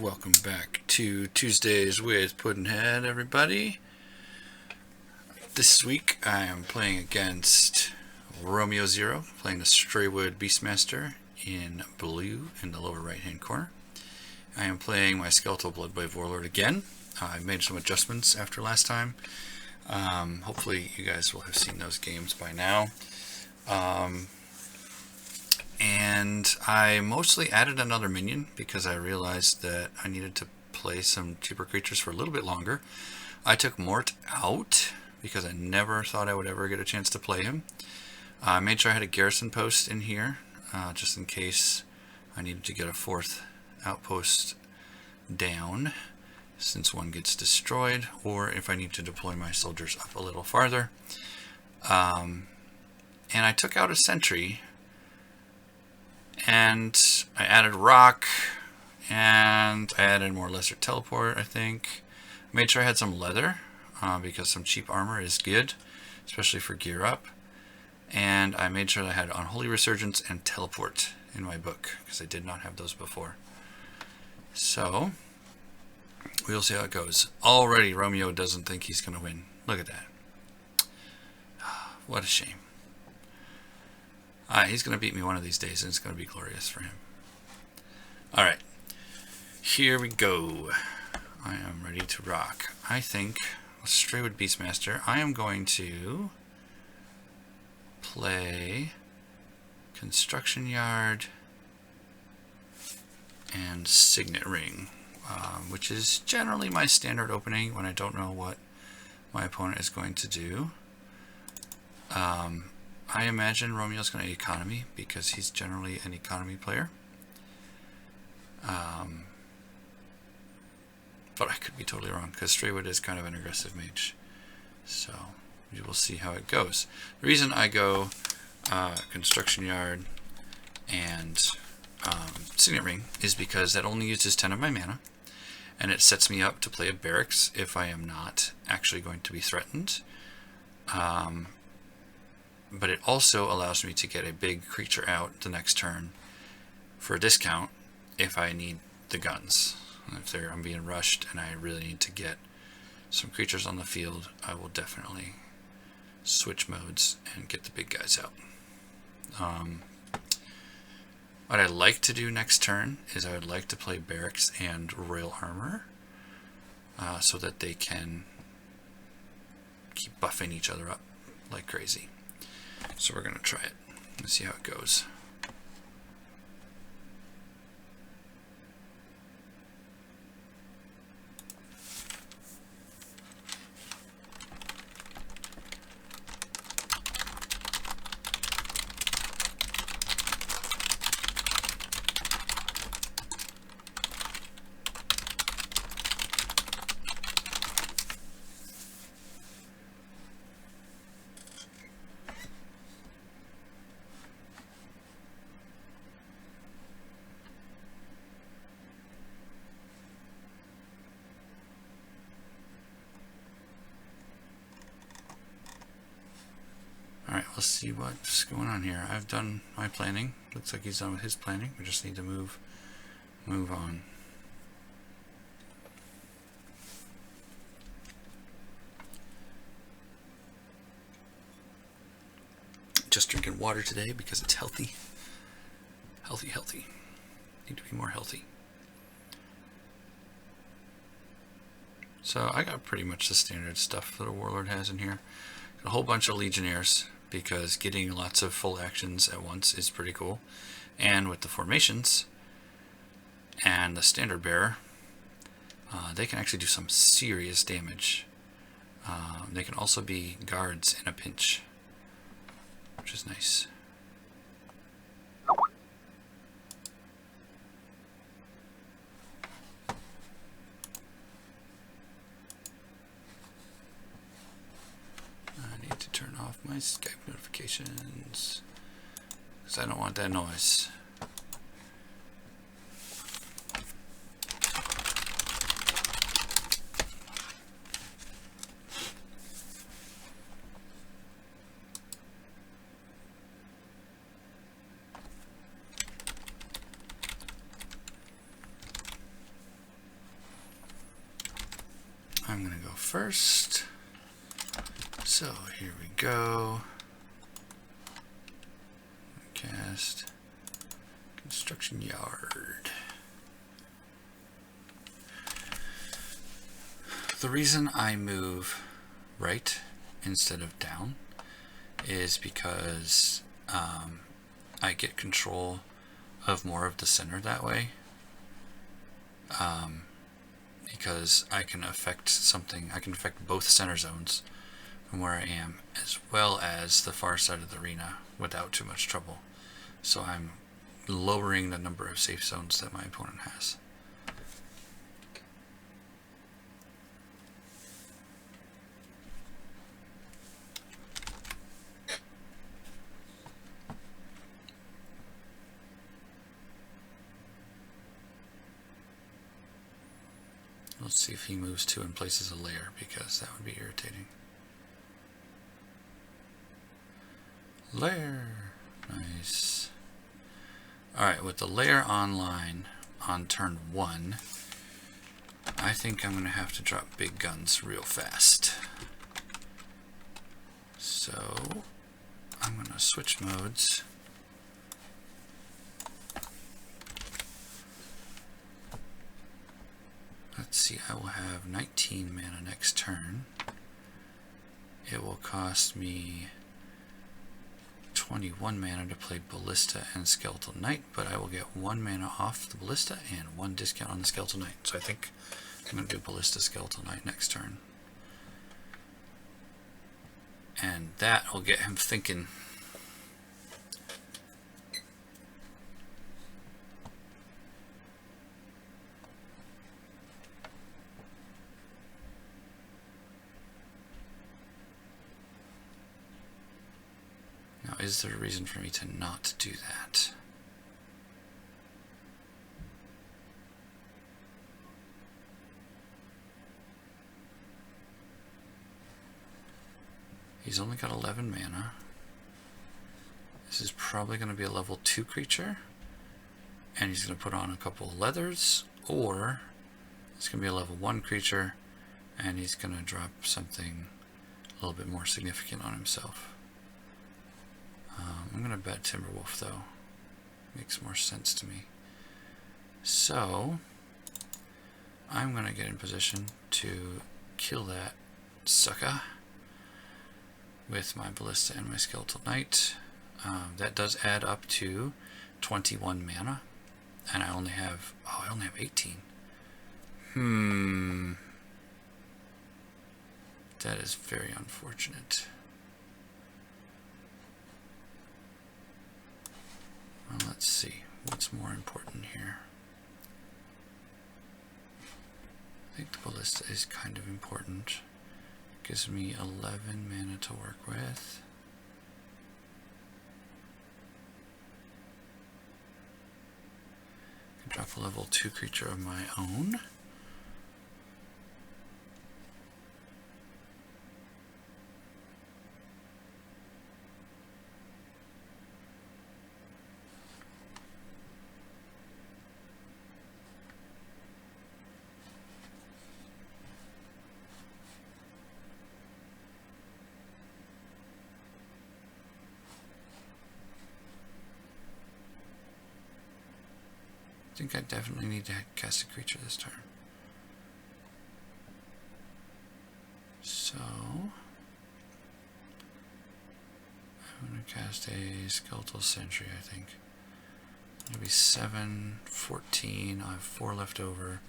Welcome back to Tuesdays with Puddnhead, everybody. This week I am playing against Romeo Zero, playing the Straywood Beastmaster in blue in the lower right hand corner. I am playing my Skeletal Bloodwave Warlord again. I made some adjustments after last time. Hopefully you guys will have seen those games by now. And I mostly added another minion because I realized that I needed to play some cheaper creatures for a little bit longer. I took Mort out because I never thought I would ever get a chance to play him. I made sure I had a garrison post in here just in case I needed to get a fourth outpost down since one gets destroyed, or if I need to deploy my soldiers up a little farther. And I took out a sentry, and I added rock, and I added more lesser teleport, I think. Made sure I had some leather, because some cheap armor is good, especially for gear up. And I made sure that I had Unholy Resurgence and teleport in my book, because I did not have those before. So, we'll see how it goes. Already Romeo doesn't think he's going to win. Look at that. What a shame. He's going to beat me one of these days, and it's going to be glorious for him. Alright, here we go. I am ready to rock. I think, Straywood Beastmaster, I am going to play Construction Yard and Signet Ring, which is generally my standard opening when I don't know what my opponent is going to do. I imagine Romeo's going to economy because he's generally an economy player. But I could be totally wrong because Straywood is kind of an aggressive mage. So we will see how it goes. The reason I go Construction Yard and Signet Ring is because that only uses 10 of my mana, and it sets me up to play a barracks if I am not actually going to be threatened. But it also allows me to get a big creature out the next turn for a discount if I need the guns. If I'm being rushed and I really need to get some creatures on the field, I will definitely switch modes and get the big guys out. What I'd like to do next turn is I would like to play barracks and royal armor so that they can keep buffing each other up like crazy. So we're going to try it and see how it goes. Alright, let's see what's going on here. I've done my planning. Looks like he's done with his planning. We just need to move on. Just drinking water today because it's healthy. Healthy. Need to be more healthy. So I got pretty much the standard stuff that a warlord has in here. Got a whole bunch of legionnaires, because getting lots of full actions at once is pretty cool. And with the formations and the standard bearer, they can actually do some serious damage. They can also be guards in a pinch, which is nice. I need to turn off my Skype notifications because I don't want that noise. I'm going to go first. So here we go. Cast construction yard. The reason I move right instead of down is because I get control of more of the center that way. Because I can affect something, I can affect both center zones from where I am, as well as the far side of the arena without too much trouble. So I'm lowering the number of safe zones that my opponent has. Let's see if he moves to and places a lair, because that would be irritating. Lair. Nice. Alright, with the lair online on turn 1, I think I'm going to have to drop big guns real fast. So, I'm going to switch modes. Let's see, I will have 19 mana next turn. It will cost me 21 mana to play Ballista and Skeletal Knight, but I will get 1 mana off the Ballista and 1 discount on the Skeletal Knight. So I think I'm going to do Ballista Skeletal Knight next turn. And that will get him thinking. Now, is there a reason for me to not do that? He's only got 11 mana. This is probably going to be a level 2 creature. And he's going to put on a couple of leathers. Or it's going to be a level 1 creature. And he's going to drop something a little bit more significant on himself. I'm going to bet Timberwolf, though. Makes more sense to me. So, I'm going to get in position to kill that sucker with my Ballista and my Skeletal Knight. That does add up to 21 mana. And I only have 18. That is very unfortunate. Well, let's see. What's more important here? I think the Ballista is kind of important. Gives me 11 mana to work with. I can drop a level 2 creature of my own. I think I definitely need to cast a creature this turn. So, I'm going to cast a Skeletal Sentry, I think. It'll be 7, 14, I have 4 left over.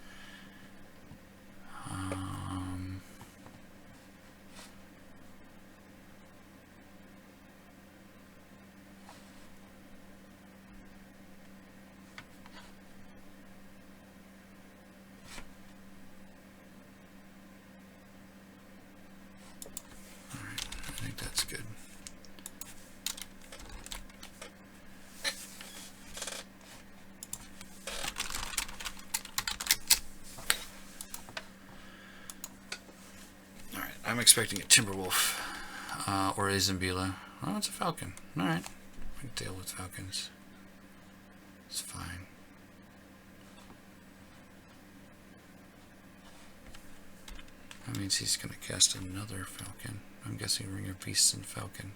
I'm expecting a Timberwolf or a Zambila. Oh, it's a Falcon. Alright. We can deal with Falcons. It's fine. Let means he's going to cast another falcon. I'm guessing Ring of Beasts and Falcon.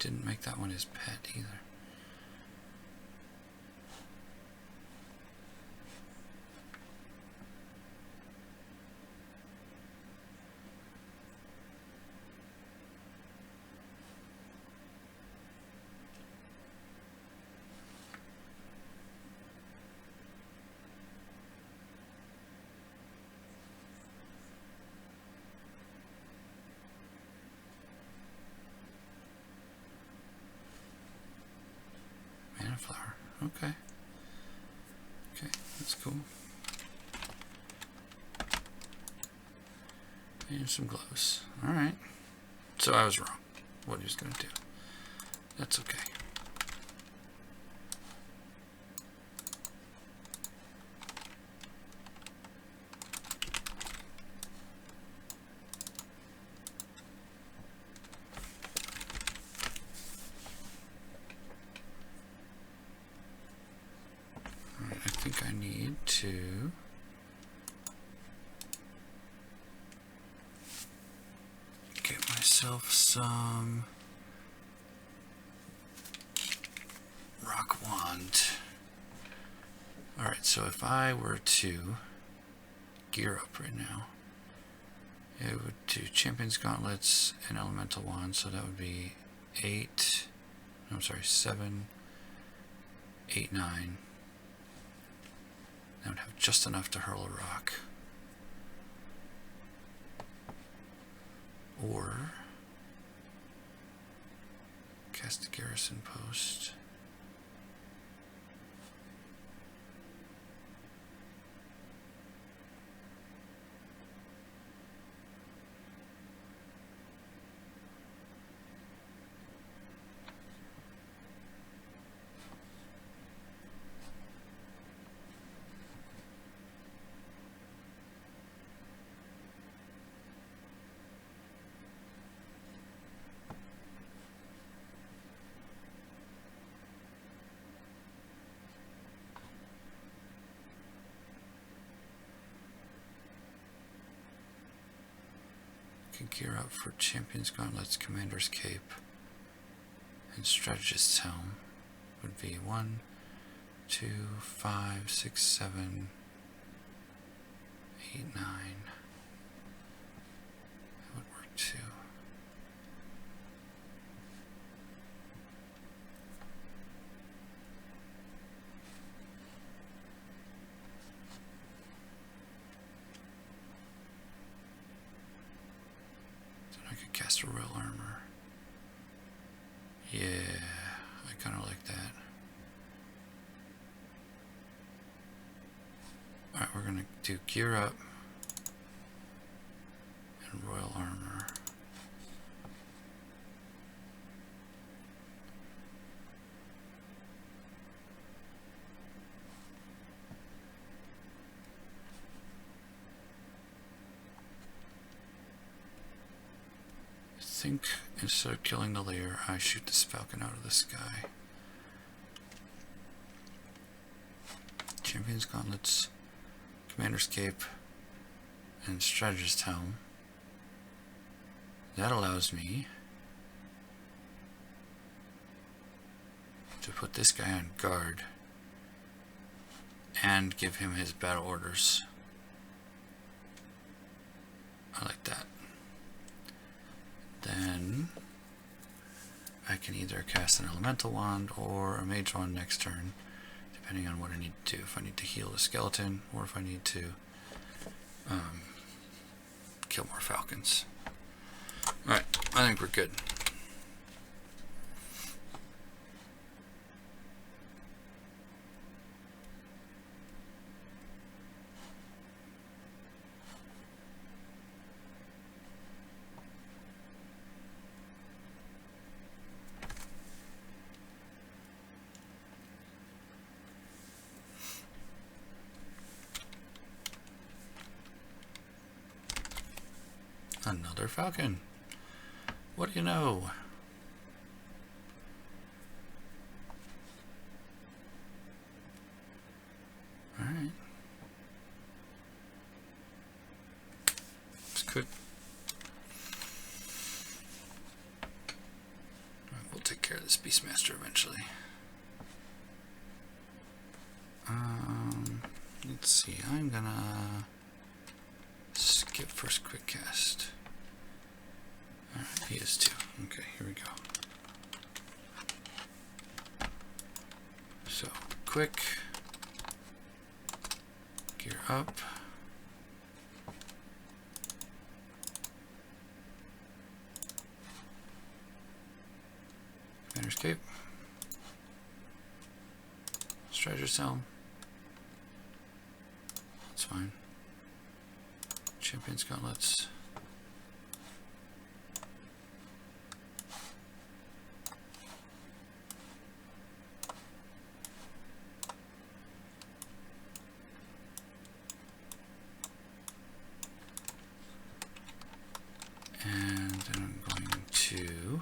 Didn't make that one his pet either. Flower. Okay. Okay, that's cool. And some gloves. Alright. So I was wrong. What he was going to do. That's okay. I think I need to get myself some rock wand. Alright, so if I were to gear up right now, it would do Champion's Gauntlets and Elemental Wand, so that would be 7, 8, 9. I would have just enough to hurl a rock. Or cast a garrison post. Gear up for Champion's Gauntlets, Commander's Cape, and Strategist's Helm would be 1, 2, 5, 6, 7, 8, 9. That would work too. Cast a Royal Armor. Yeah, I kind of like that. Alright, we're going to do Gear Up and Royal Armor. I think instead of killing the lair, I shoot this falcon out of the sky. Champion's Gauntlets, Commander's Cape, and Strategist's Helm. That allows me to put this guy on guard and give him his battle orders. I like that. Then I can either cast an Elemental Wand or a Mage Wand next turn, depending on what I need to do. If I need to heal the skeleton or if I need to kill more falcons. Alright, I think we're good. Another falcon. What do you know? Alright. It's good. We'll take care of this Beastmaster eventually. Let's see, I'm gonna skip first quick cast. Alright, he is too. Okay, here we go. So, quick. Gear up. Commander's Cape. Strider's Helm. That's fine. Champion's Gauntlets. And then I'm going to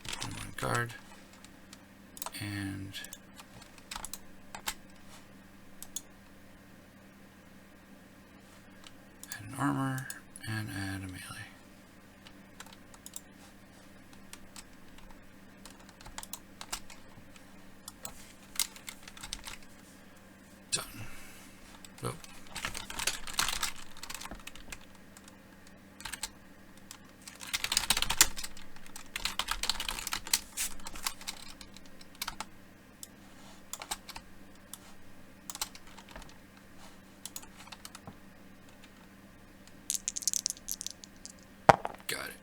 put him on guard and add an armor and add a melee. Done. Nope. Got it.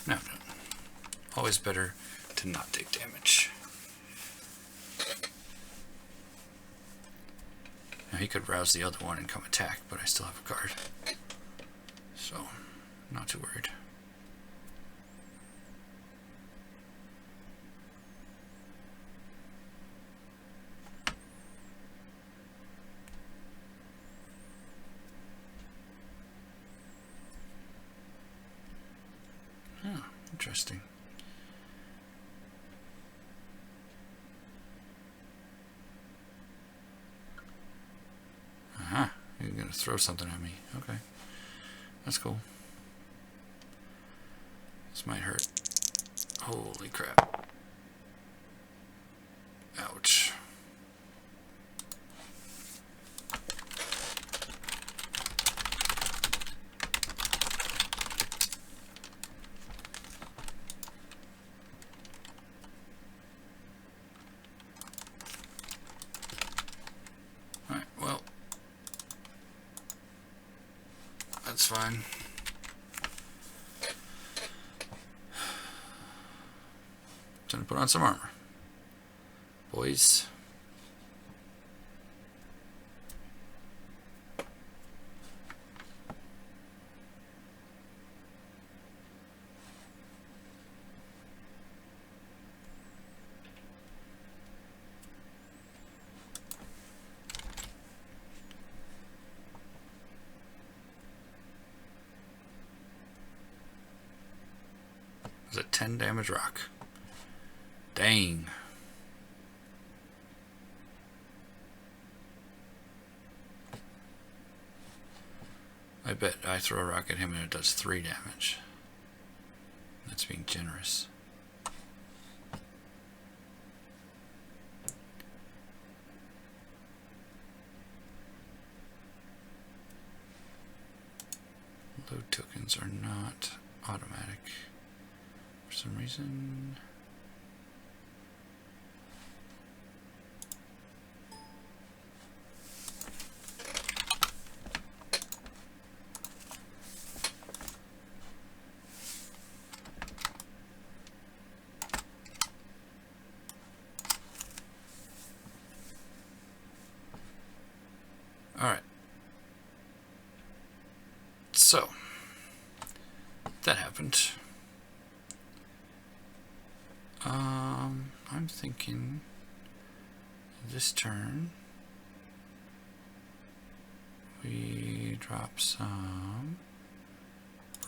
No. Always better to not take damage. Now he could rouse the other one and come attack, but I still have a guard. So, not too worried. Oh, interesting. Aha, you're gonna throw something at me. Okay, that's cool. This might hurt. Holy crap. Ouch. Alright, well, that's fine. Time to put on some armor. Boys. It was a 10 damage rock. Dang. I bet I throw a rock at him and it does 3 damage. That's being generous. Load tokens are not automatic for some reason. Alright. So, that happened. I'm thinking this turn we drop some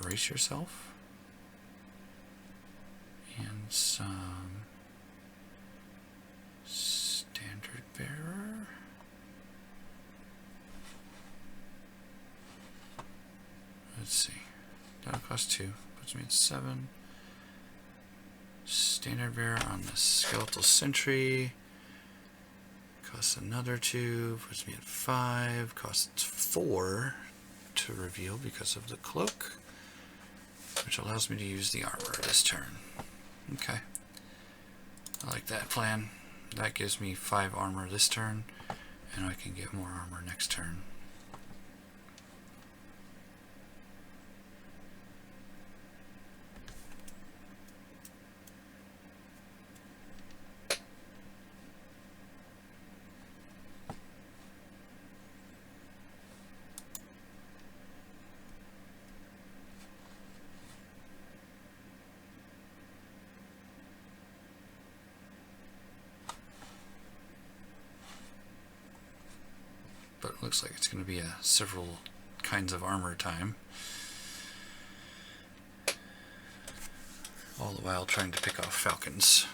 Brace Yourself and some Standard Bearer. Let's see. That'll cost 2. Puts me at 7. Standard Bearer on the Skeletal Sentry. Costs another 2. Puts me at 5. Costs 4 to reveal because of the cloak, which allows me to use the armor this turn. Okay. I like that plan. That gives me 5 armor this turn, and I can get more armor next turn. But it looks like it's going to be a several kinds of armor time. All the while trying to pick off falcons.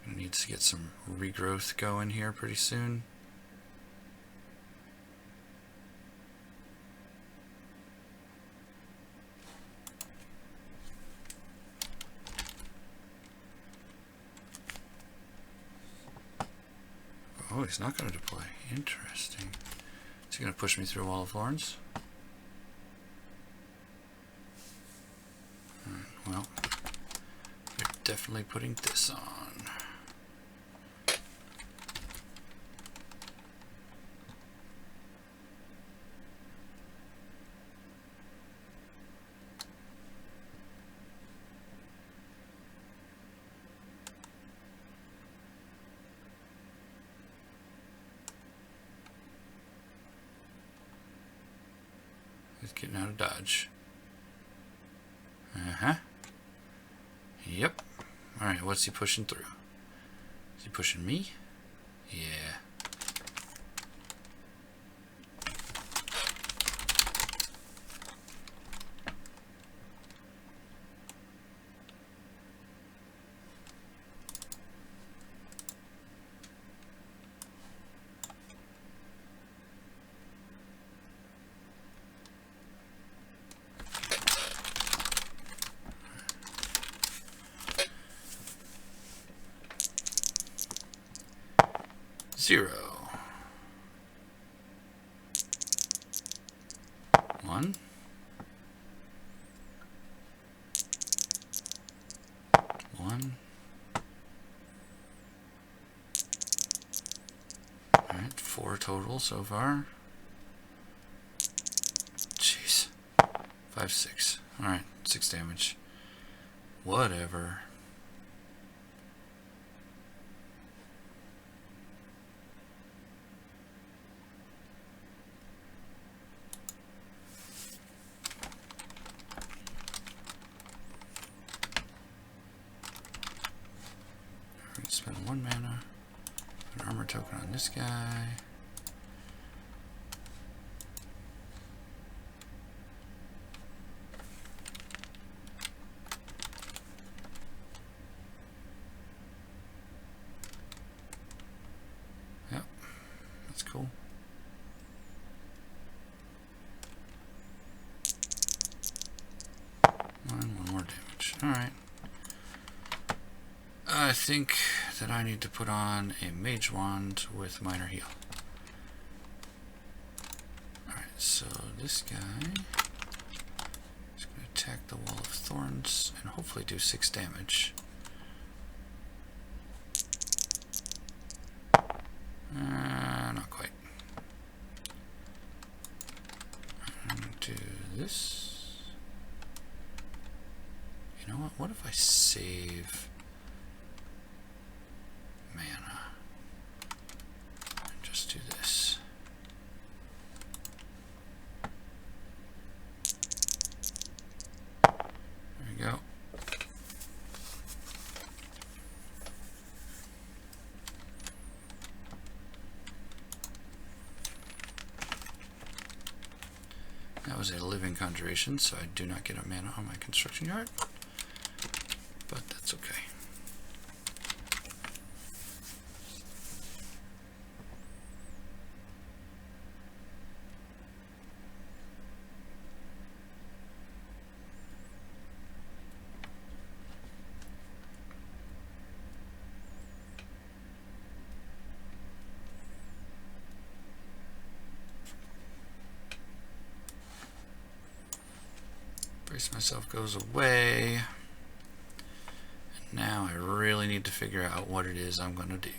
Needs to get some regrowth going here pretty soon. Oh, he's not going to deploy. Interesting. Is he going to push me through a wall of thorns? Well, you're definitely putting this on. He's getting out of dodge. Yep. Alright, what's he pushing through? Is he pushing me? Yeah. Zero. 1. 1. Alright, 4 total so far. Jeez. 5, 6. Alright, 6 damage. Whatever. Spend 1 mana. An armor token on this guy. Yep, that's cool. And 1 more damage. Alright. I think that I need to put on a mage wand with minor heal. Alright, so this guy is going to attack the wall of thorns and hopefully do 6 damage. Not quite. I'm going to do this. You know what? What if I save mana and just do this? There we go. was a living conjuration, so I do not get a mana on my construction yard. But that's okay. Brace myself goes away. And now I really need to figure out what it is I'm going to do.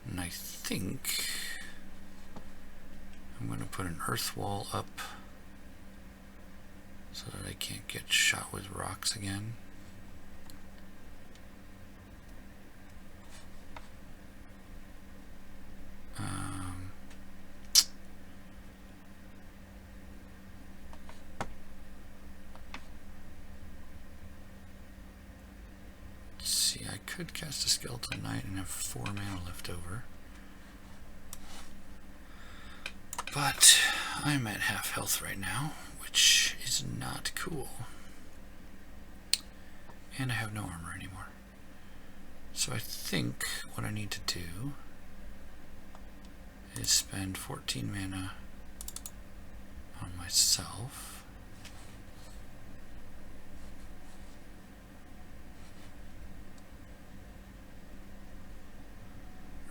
And I think I'm going to put an earth wall up so that I can't get shot with rocks again. I could cast a Skeletal Knight and have 4 mana left over. But I'm at half health right now, which is not cool. And I have no armor anymore. So I think what I need to do is spend 14 mana on myself.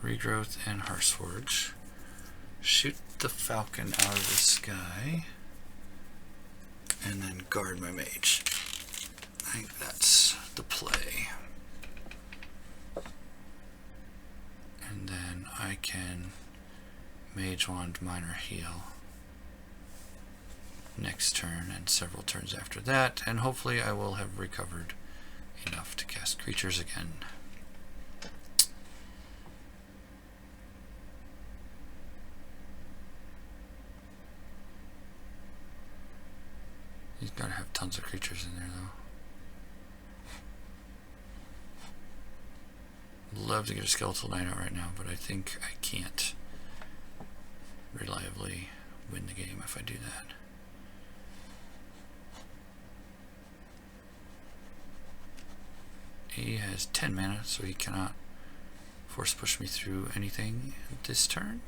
Regrowth and Hearthforge. Shoot the falcon out of the sky. And then guard my mage. I think that's the play. And then I can Mage Wand, Minor Heal next turn and several turns after that. And hopefully I will have recovered enough to cast creatures again. He's got to have tons of creatures in there, though. Love to get a Skeletal Knight out right now, but I think I can't reliably win the game if I do that. He has 10 mana, so he cannot force push me through anything this turn,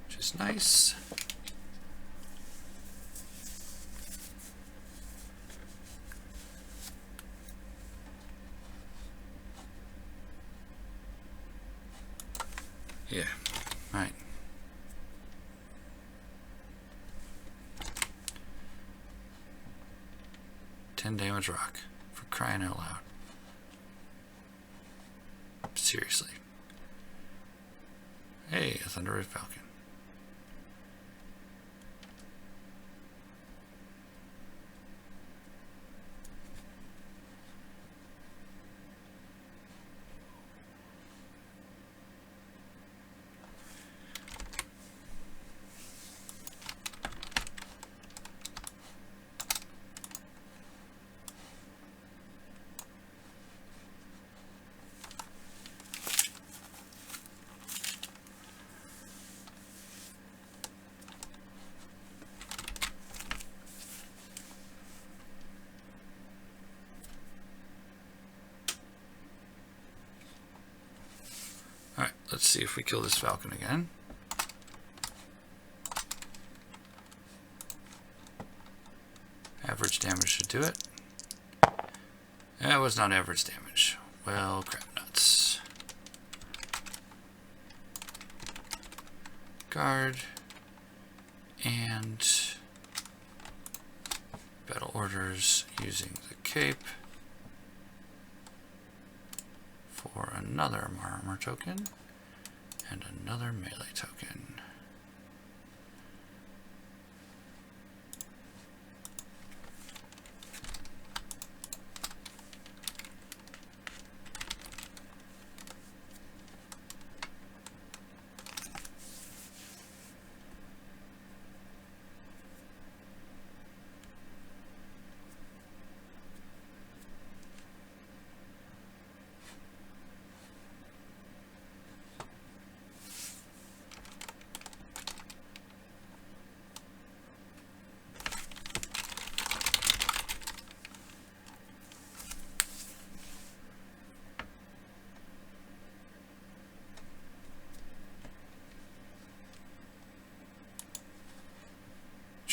which is nice. Yeah, right. Damage rock, for crying out loud. Seriously. Hey, a Thunderwave Falcon. Alright, let's see if we kill this falcon again. Average damage should do it. That was not average damage. Well, crap nuts. Guard. And battle orders using the cape. For another armor token and another melee token.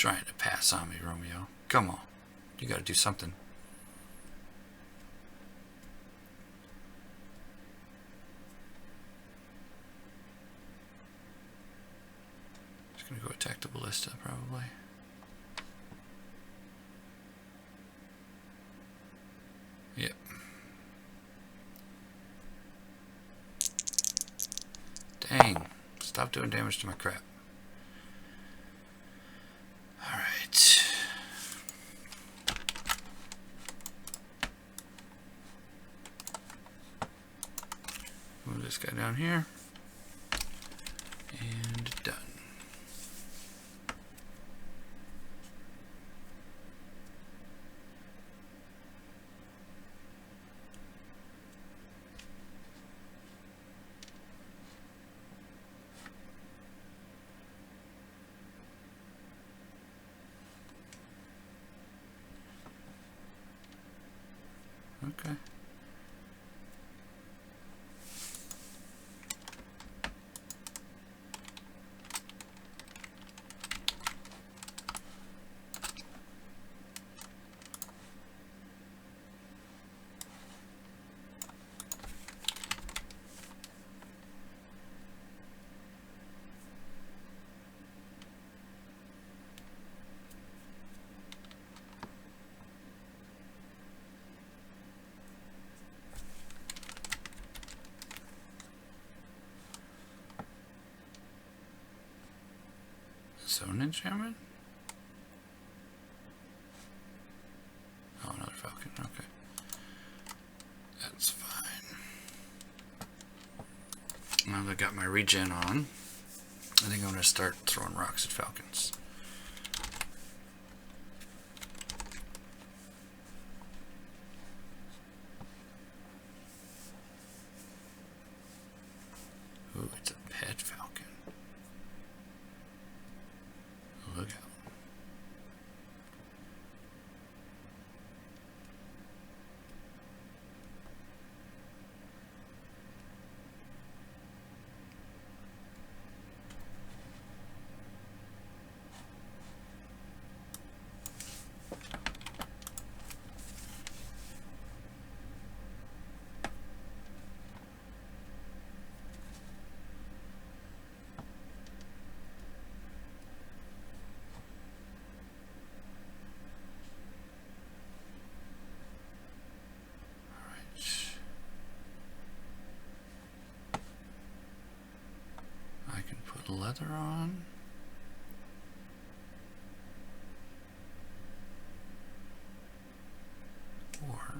trying to pass on me, Romeo? Come on. You gotta do something. Just gonna go attack the ballista, probably. Yep. Dang. Stop doing damage to my crap. Alright. Move this guy down here. And done. Okay. Zone enchantment? Oh, another falcon. Okay. That's fine. Now that I got my regen on, I think I'm going to start throwing rocks at falcons. Ooh, it's a pet falcon. Look out. Leather on. Or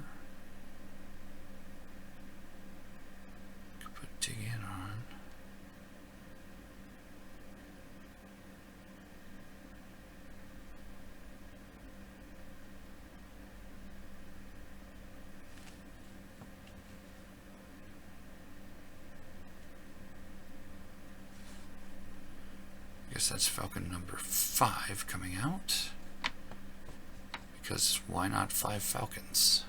could put dig in on. That's falcon number 5 coming out, because why not 5 falcons?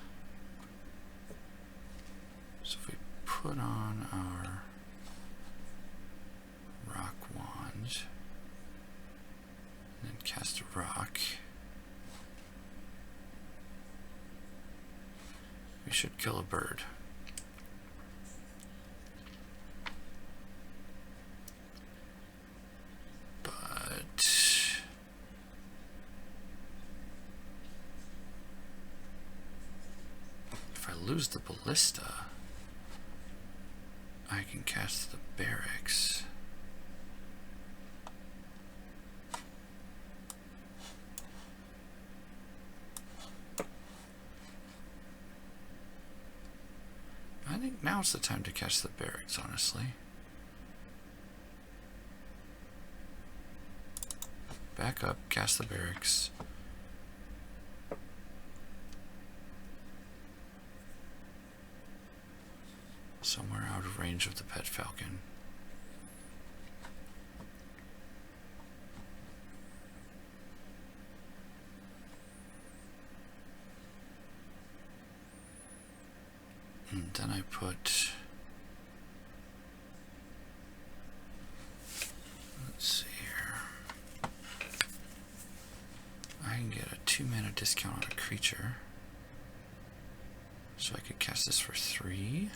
So if we put on our rock wand and then cast a rock, we should kill a bird. Lose the ballista, I can cast the barracks. I think now's the time to cast the barracks, honestly. Back up, cast the barracks. Somewhere out of range of the pet falcon. And then I put, let's see here, discount on a creature. So I could cast this for 3.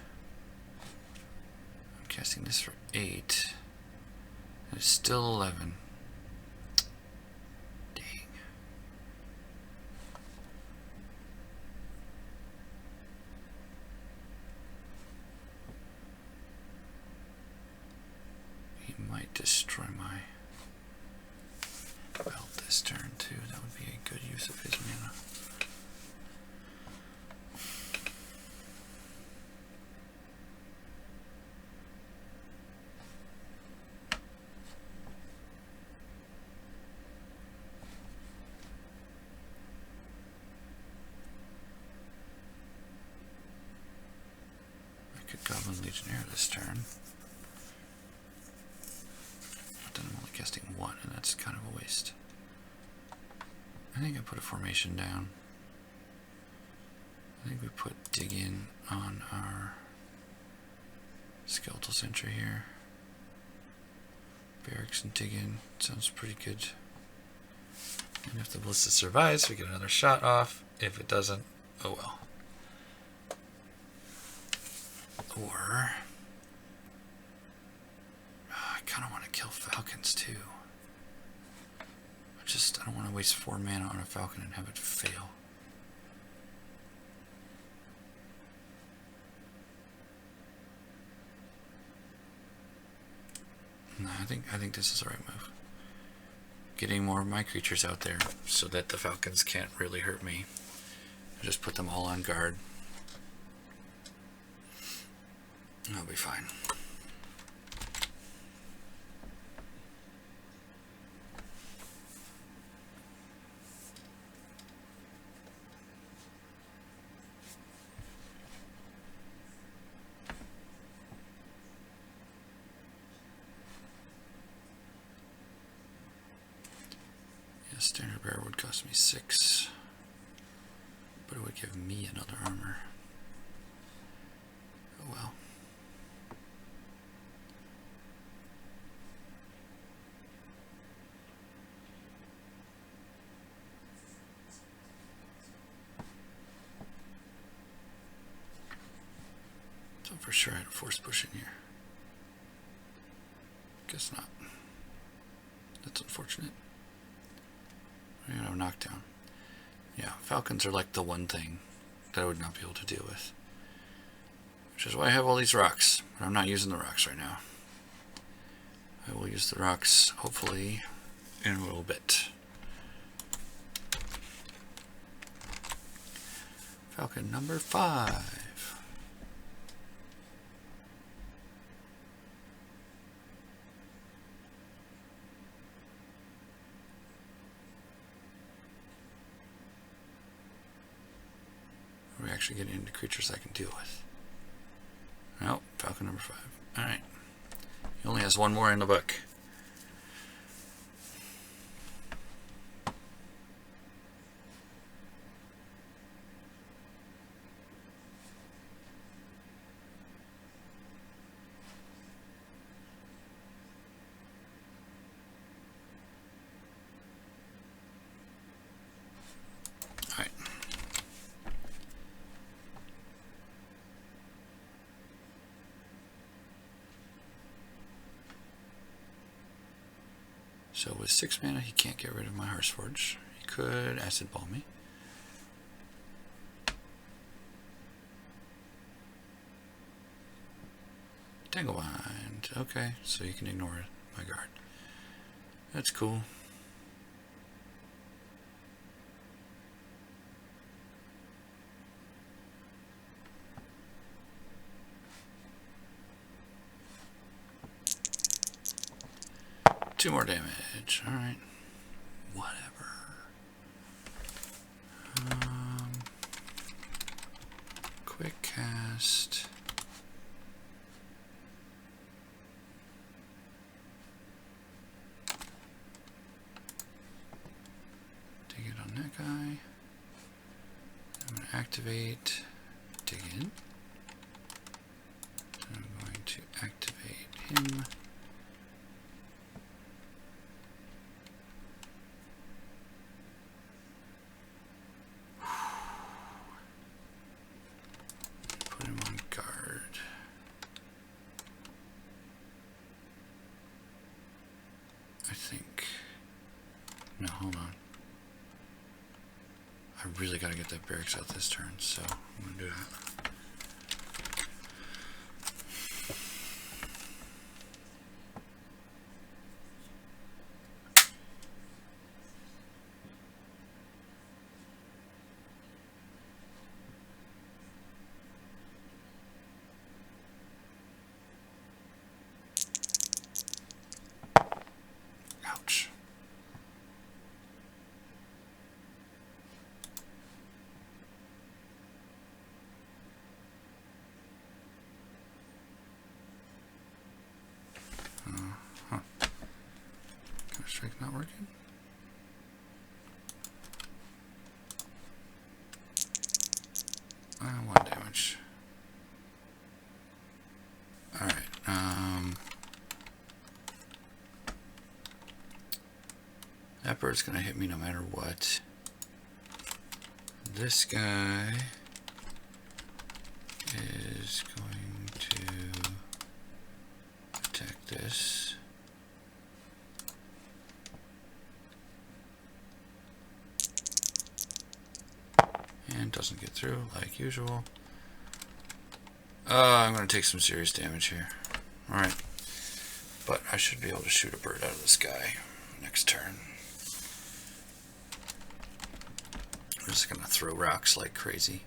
I'm casting this for 8. And it's still 11. Dang. He might destroy my belt this turn too. That would be a good use of his mana. I could Goblin Legionnaire this turn. But then I'm only casting 1, and that's kind of a waste. I think I put a formation down. I think we put dig in on our skeletal sentry here. Barracks and dig in sounds pretty good. And if the ballista survives, we get another shot off. If it doesn't, oh well. Or I kind of want to kill falcons too. I don't want to waste 4 mana on a falcon and have it fail. No, I think this is the right move. Getting more of my creatures out there so that the falcons can't really hurt me. I just put them all on guard. I'll be fine. Standard bearer would cost me 6, but it would give me another armor. Oh well. So for sure I had a force push in here. Guess not. That's unfortunate. You know, knockdown. Yeah, falcons are like the one thing that I would not be able to deal with. Which is why I have all these rocks. But I'm not using the rocks right now. I will use the rocks, hopefully, in a little bit. Falcon number 5. We're actually getting into creatures I can deal with. Nope, falcon number 5. Alright. He only has 1 more in the book. So with 6 mana, he can't get rid of my Hearthforge. He could Acid Ball me. Tanglewind. Okay, so you can ignore my guard. That's cool. Two more damage. Alright. Whatever. Quick cast. Dig it on that guy. I'm going to activate. Dig in. I'm going to activate him. really got to get that barracks out this turn, so I'm going to do that. Ouch. Huh. Strike not working? One damage. Alright, that bird's gonna hit me no matter what. This guy is going to attack this. And doesn't get through like usual. I'm going to take some serious damage here. Alright. But I should be able to shoot a bird out of the sky next turn. I'm just going to throw rocks like crazy.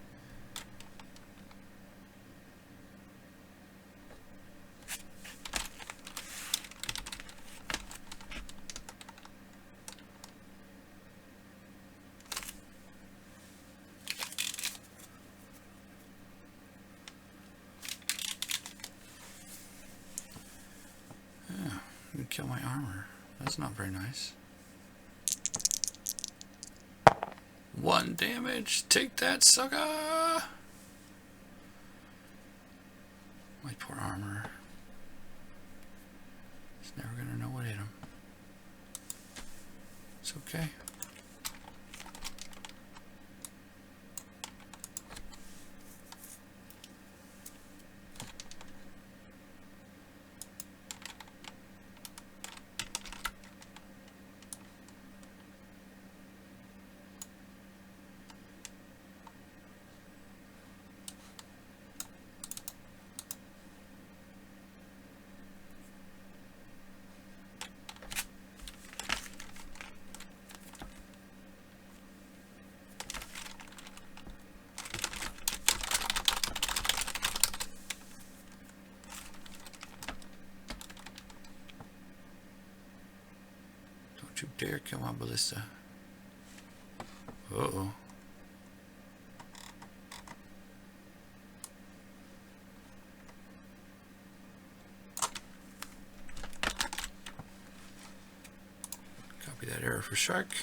Kill my armor. That's not very nice. 1 damage. Take that, sucker! My poor armor. He's never gonna know what hit him. It's okay. You dare kill my ballista. Uh-oh. Copy that error for shark.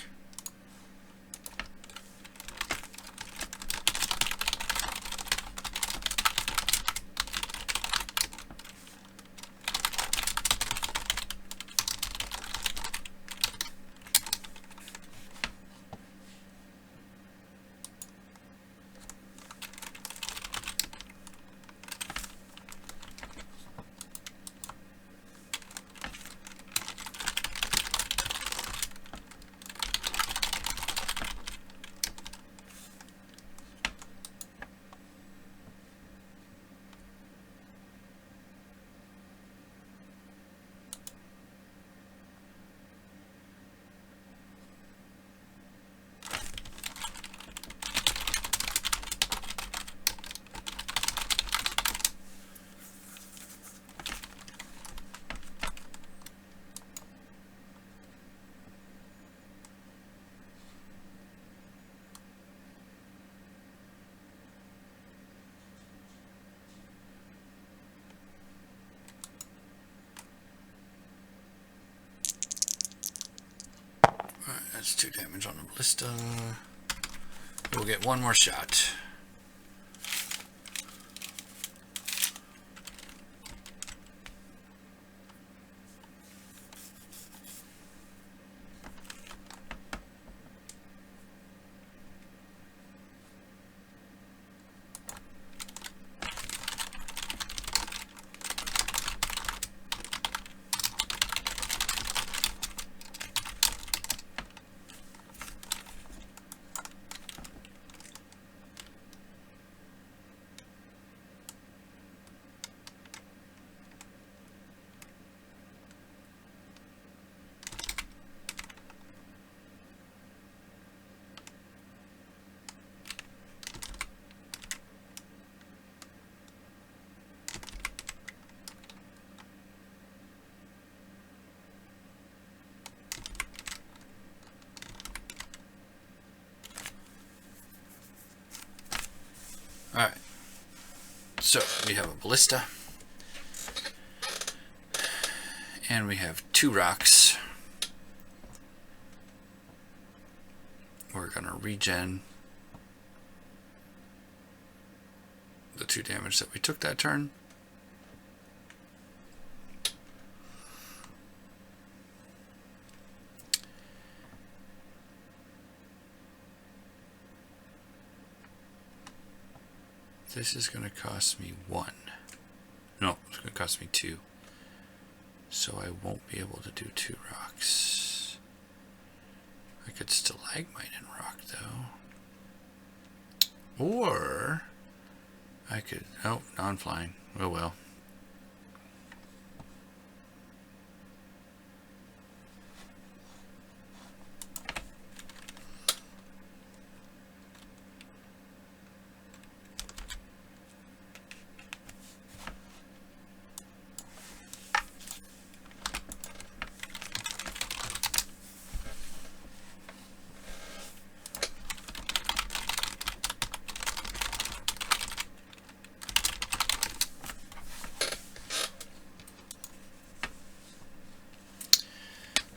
That's 2 damage on the ballista. We'll get 1 more shot. Alright. So, we have a ballista. And we have 2 rocks. We're going to regen the 2 damage that we took that turn. This is going to cost me 1. No, it's going to cost me 2. So I won't be able to do 2 rocks. I could stalagmite and rock though. Or I could, oh, non-flying. Oh well.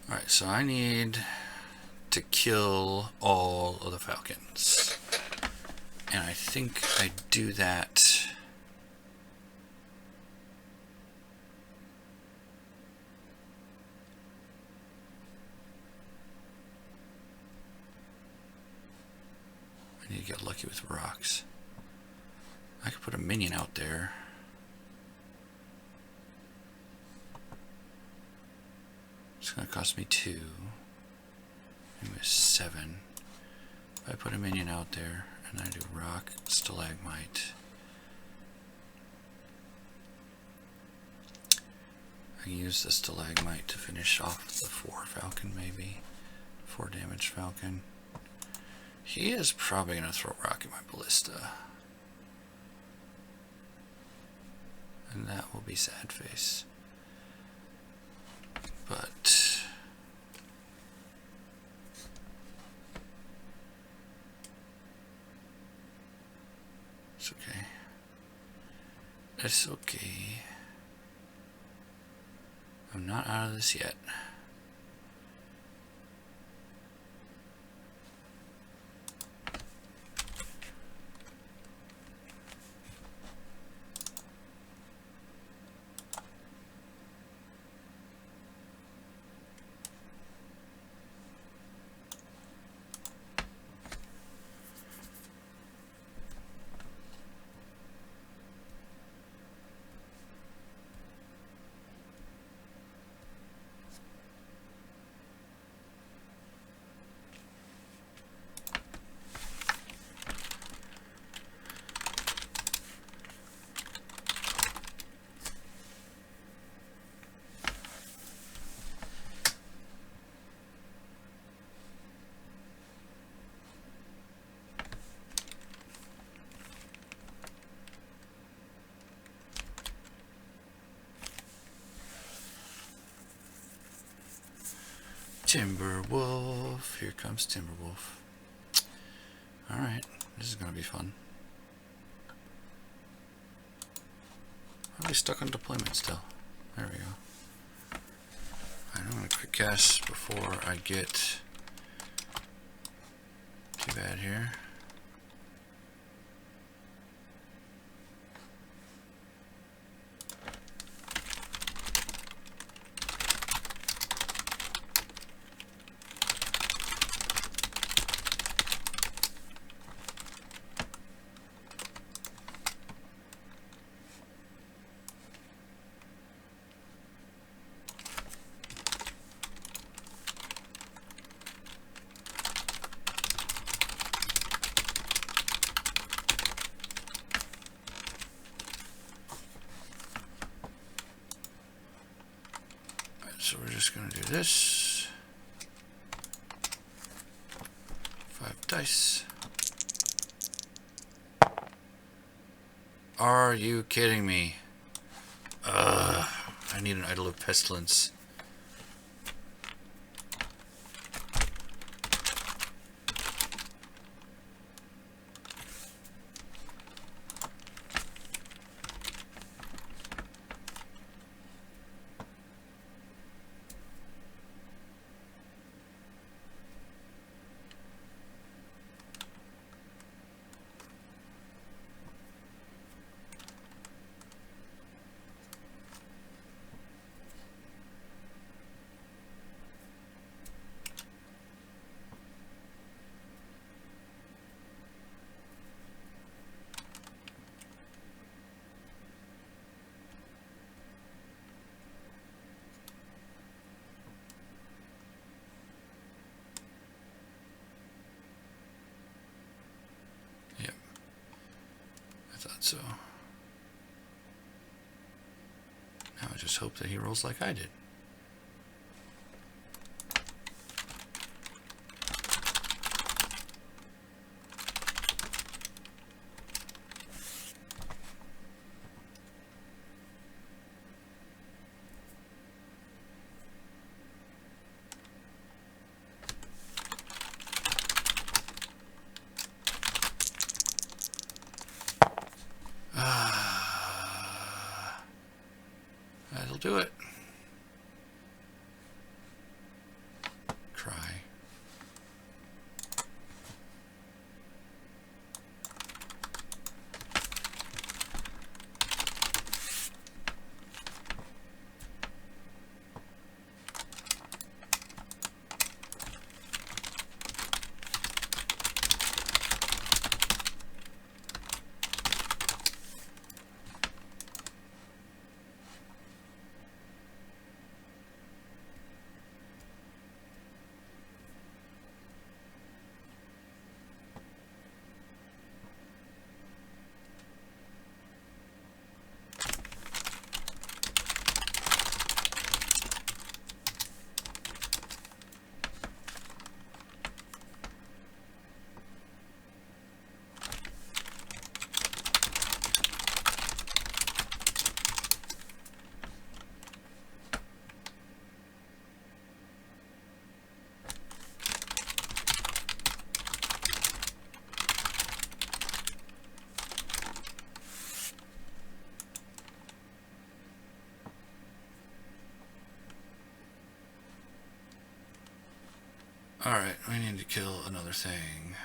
Alright, so I need to kill all of the falcons. And I think I do that I need to get lucky with rocks. I could put a minion out there. It's going to cost me 2. Maybe 7. If I put a minion out there and I do rock, stalagmite. I can use the stalagmite to finish off the 4 falcon maybe. 4 damage falcon. He is probably going to throw rock at my ballista. And that will be sad face. But it's okay. It's okay. I'm not out of this yet. Timberwolf, here comes Timberwolf. Alright, this is gonna be fun. Are we stuck on deployment still? There we go. Alright, I'm gonna quick cast before I get too bad here. So we're just going to do this. 5 dice. Are you kidding me? I need an Idol of Pestilence. so now I just hope that he rolls like I did. That'll do it. Try. Alright, we need to kill another thing.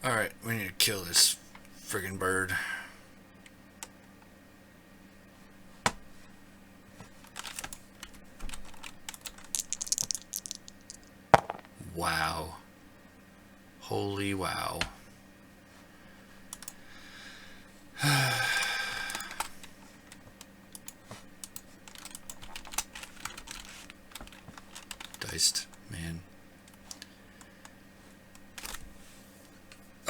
Alright, we need to kill this friggin' bird. Wow. Holy wow. Diced, man.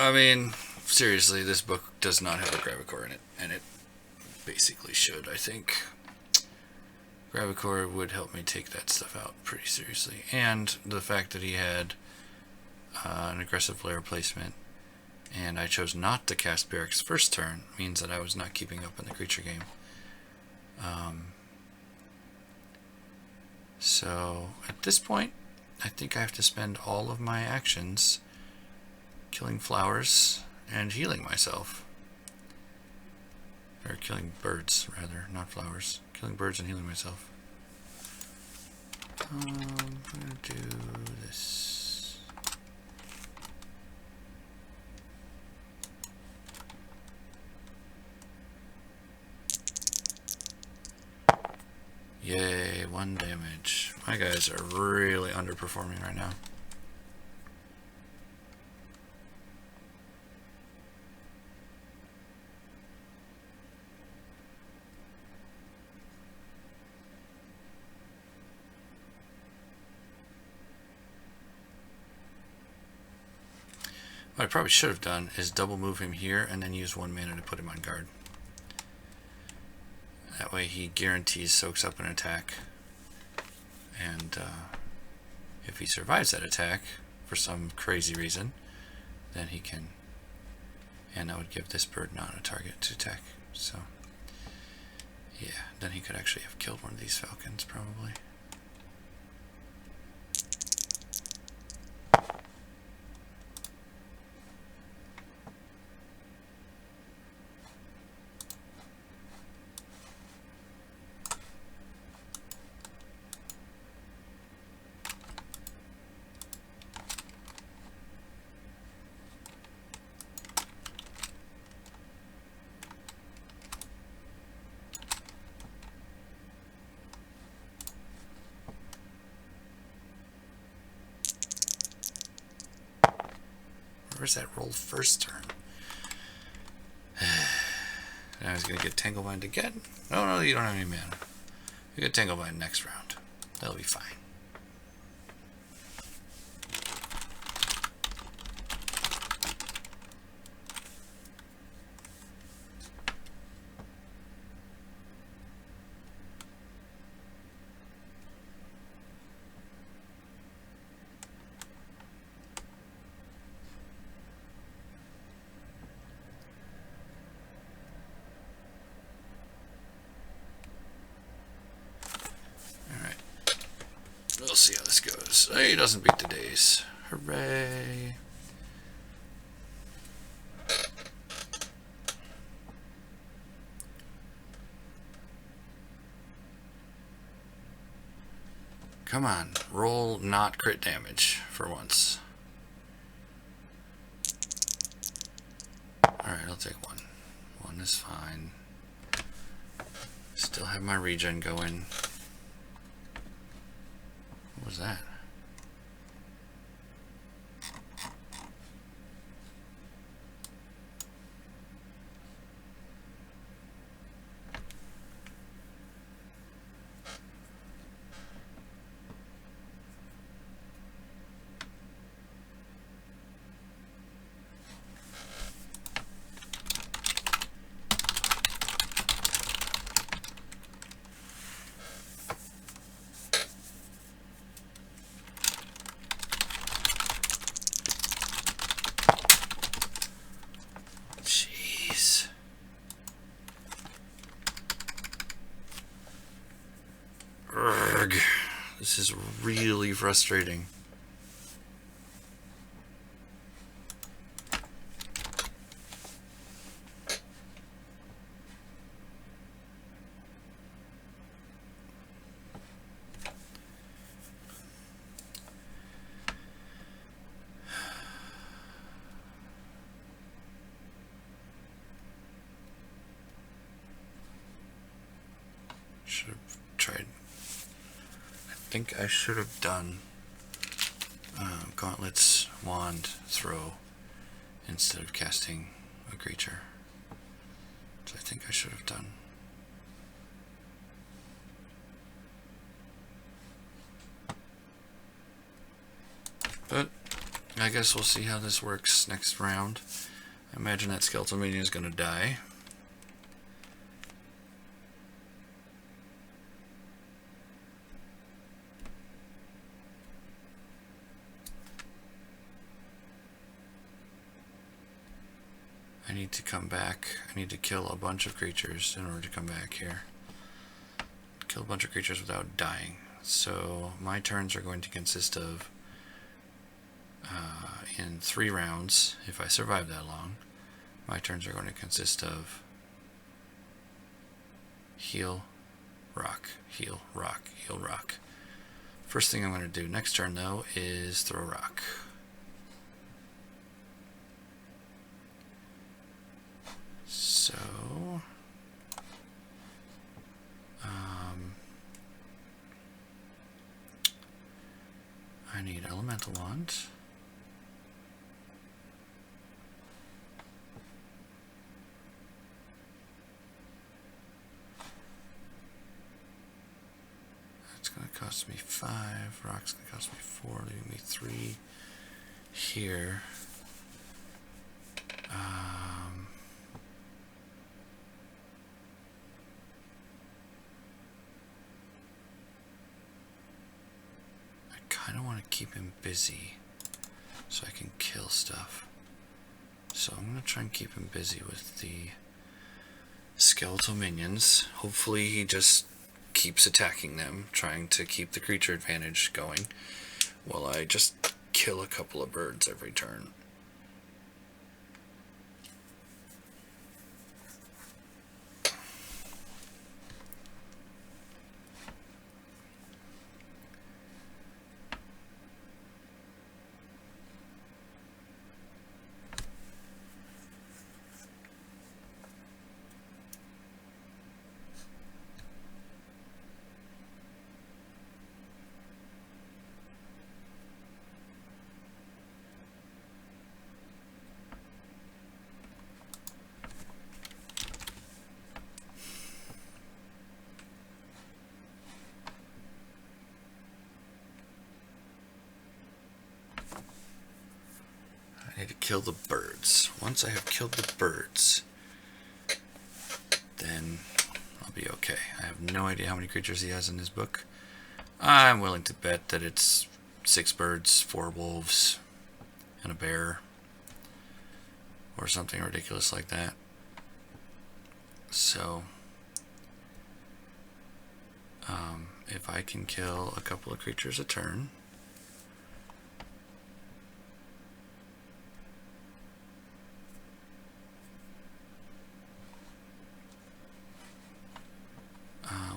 I mean, seriously, this book does not have a Gravicore in it, and it basically should, I think. Gravicore would help me take that stuff out pretty seriously. And the fact that he had an aggressive lair placement, and I chose not to cast Barracks first turn, means that I was not keeping up in the creature game. So, at this point, I think I have to spend all of my actions killing flowers and healing myself. Or killing birds, rather, not flowers. Killing birds and healing myself. I'm gonna do this. Yay, 1 damage. My guys are really underperforming right now. What I probably should have done is double move him here and then use 1 mana to put him on guard. That way he guarantees soaks up an attack. And if he survives that attack for some crazy reason, then he can, and that would give this bird not a target to attack. So yeah, then he could actually have killed one of these falcons probably. Where's that roll first turn? I was going to get Tanglebind again. Oh no, you don't have any mana. You get Tanglebind next round. That'll be fine. We'll see how this goes. He doesn't beat the days. Hooray. Come on, roll not crit damage for once. Alright, I'll take one. One is fine. Still have my regen going. What was that? This is really frustrating. Should have tried. I think I should have done Gauntlet's Wand Throw instead of casting a creature. So I think I should have done. But I guess we'll see how this works next round. I imagine that Skeletal Minion is going to die. I need to come back. I need to kill a bunch of creatures in order to come back here. Kill a bunch of creatures without dying. So my turns are going to consist of, in 3 rounds, if I survive that long, my turns are going to consist of heal, rock, heal, rock, heal, rock. First thing I'm going to do next turn, though, is throw rock. So, I need Elemental Wand. That's going to cost me 5. Rock's going to cost me 4, leaving me 3 here. I kind of want to keep him busy so I can kill stuff. So I'm going to try and keep him busy with the skeletal minions. Hopefully he just keeps attacking them, trying to keep the creature advantage going, while I just kill a couple of birds every turn. I need to kill the birds. Once I have killed the birds, then I'll be okay. I have no idea how many creatures he has in his book. I'm willing to bet that it's 6 birds, 4 wolves, and a bear, or something ridiculous like that. So, if I can kill a couple of creatures a turn,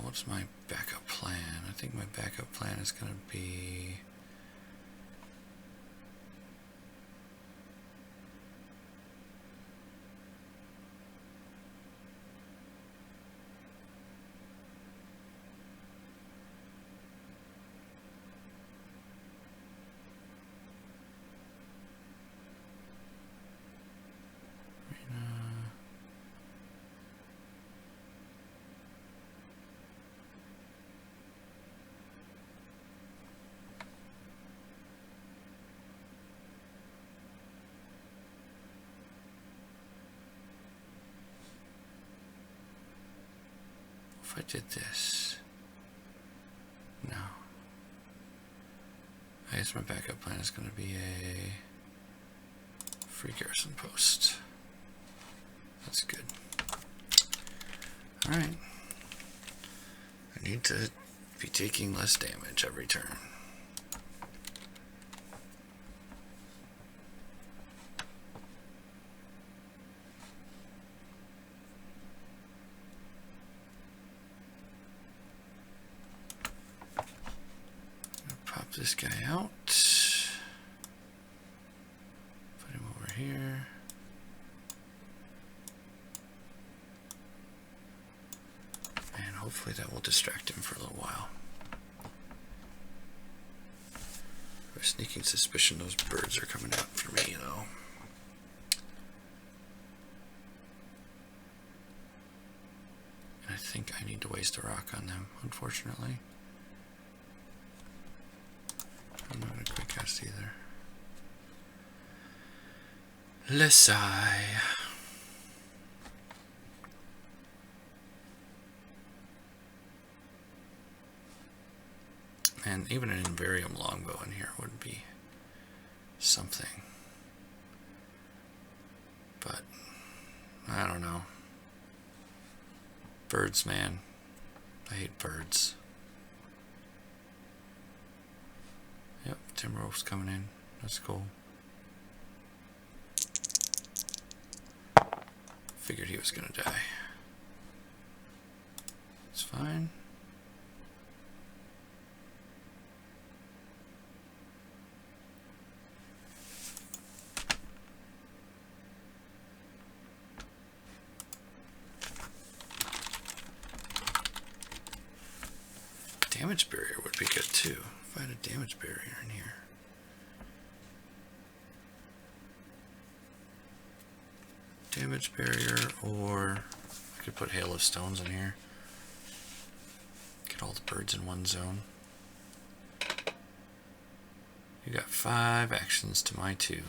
what's my backup plan? I think my backup plan is going to be... If I did this, no. I guess my backup plan is going to be a free garrison post. That's good. Alright. I need to be taking less damage every turn. This guy out. Put him over here. And hopefully that will distract him for a little while. I have a sneaking suspicion those birds are coming out for me, though. And I think I need to waste a rock on them, unfortunately. I'm not going to quick cast either. Lesai. And even an Invarium longbow in here would be something. But, I don't know. Birds, man. I hate birds. Yep, Timberwolf's coming in. That's cool. Figured he was gonna die. It's fine. Damage barrier would be good too. If I had a damage barrier in here. Damage barrier, or I could put Hail of Stones in here. Get all the birds in one zone. You got 5 actions to my 2.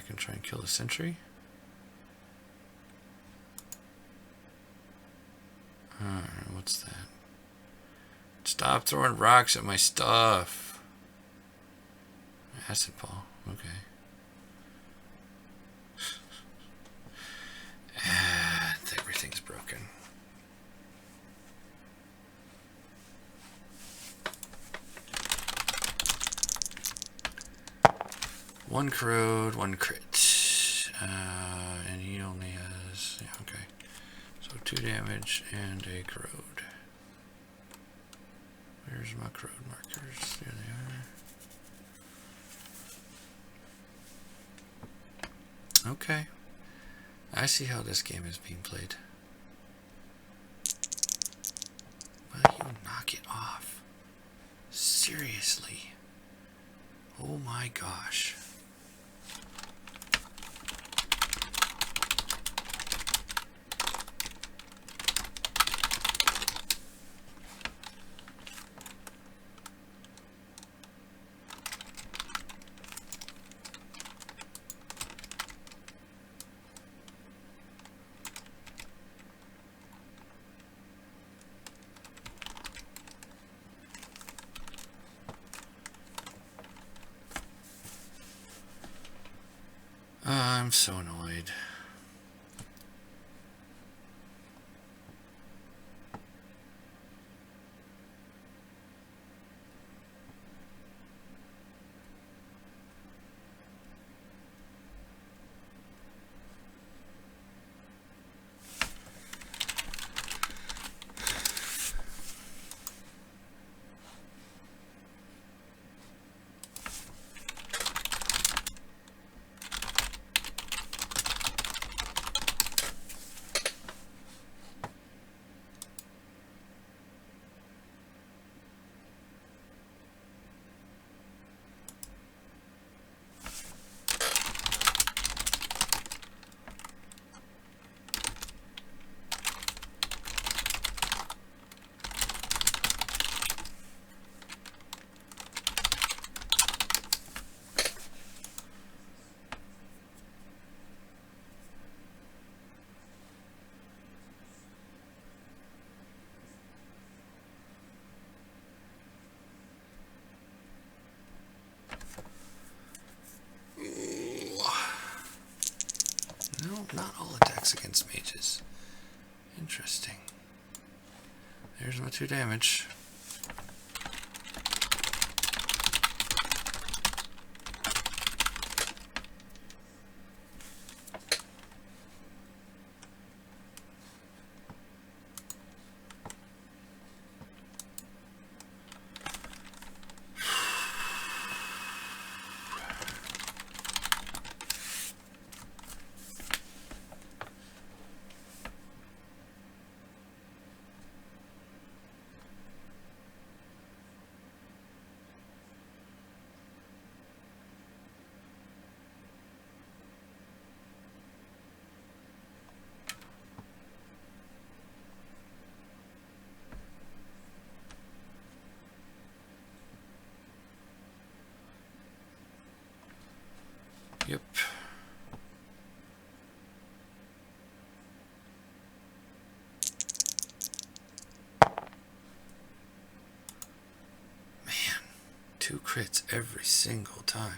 can try and kill the sentry. Alright, what's that? Stop throwing rocks at my stuff. Acid ball, okay. Everything's broken. One corrode, one crit. And he only has, yeah, okay. So 2 damage and a corrode. Where's my corrode markers? There they are. Okay. I see how this game is being played. Will you knock it off? Seriously? Oh my gosh. I'm so annoyed. No, not all attacks against mages. Interesting. There's my 2 damage. Yep. Man, 2 crits every single time.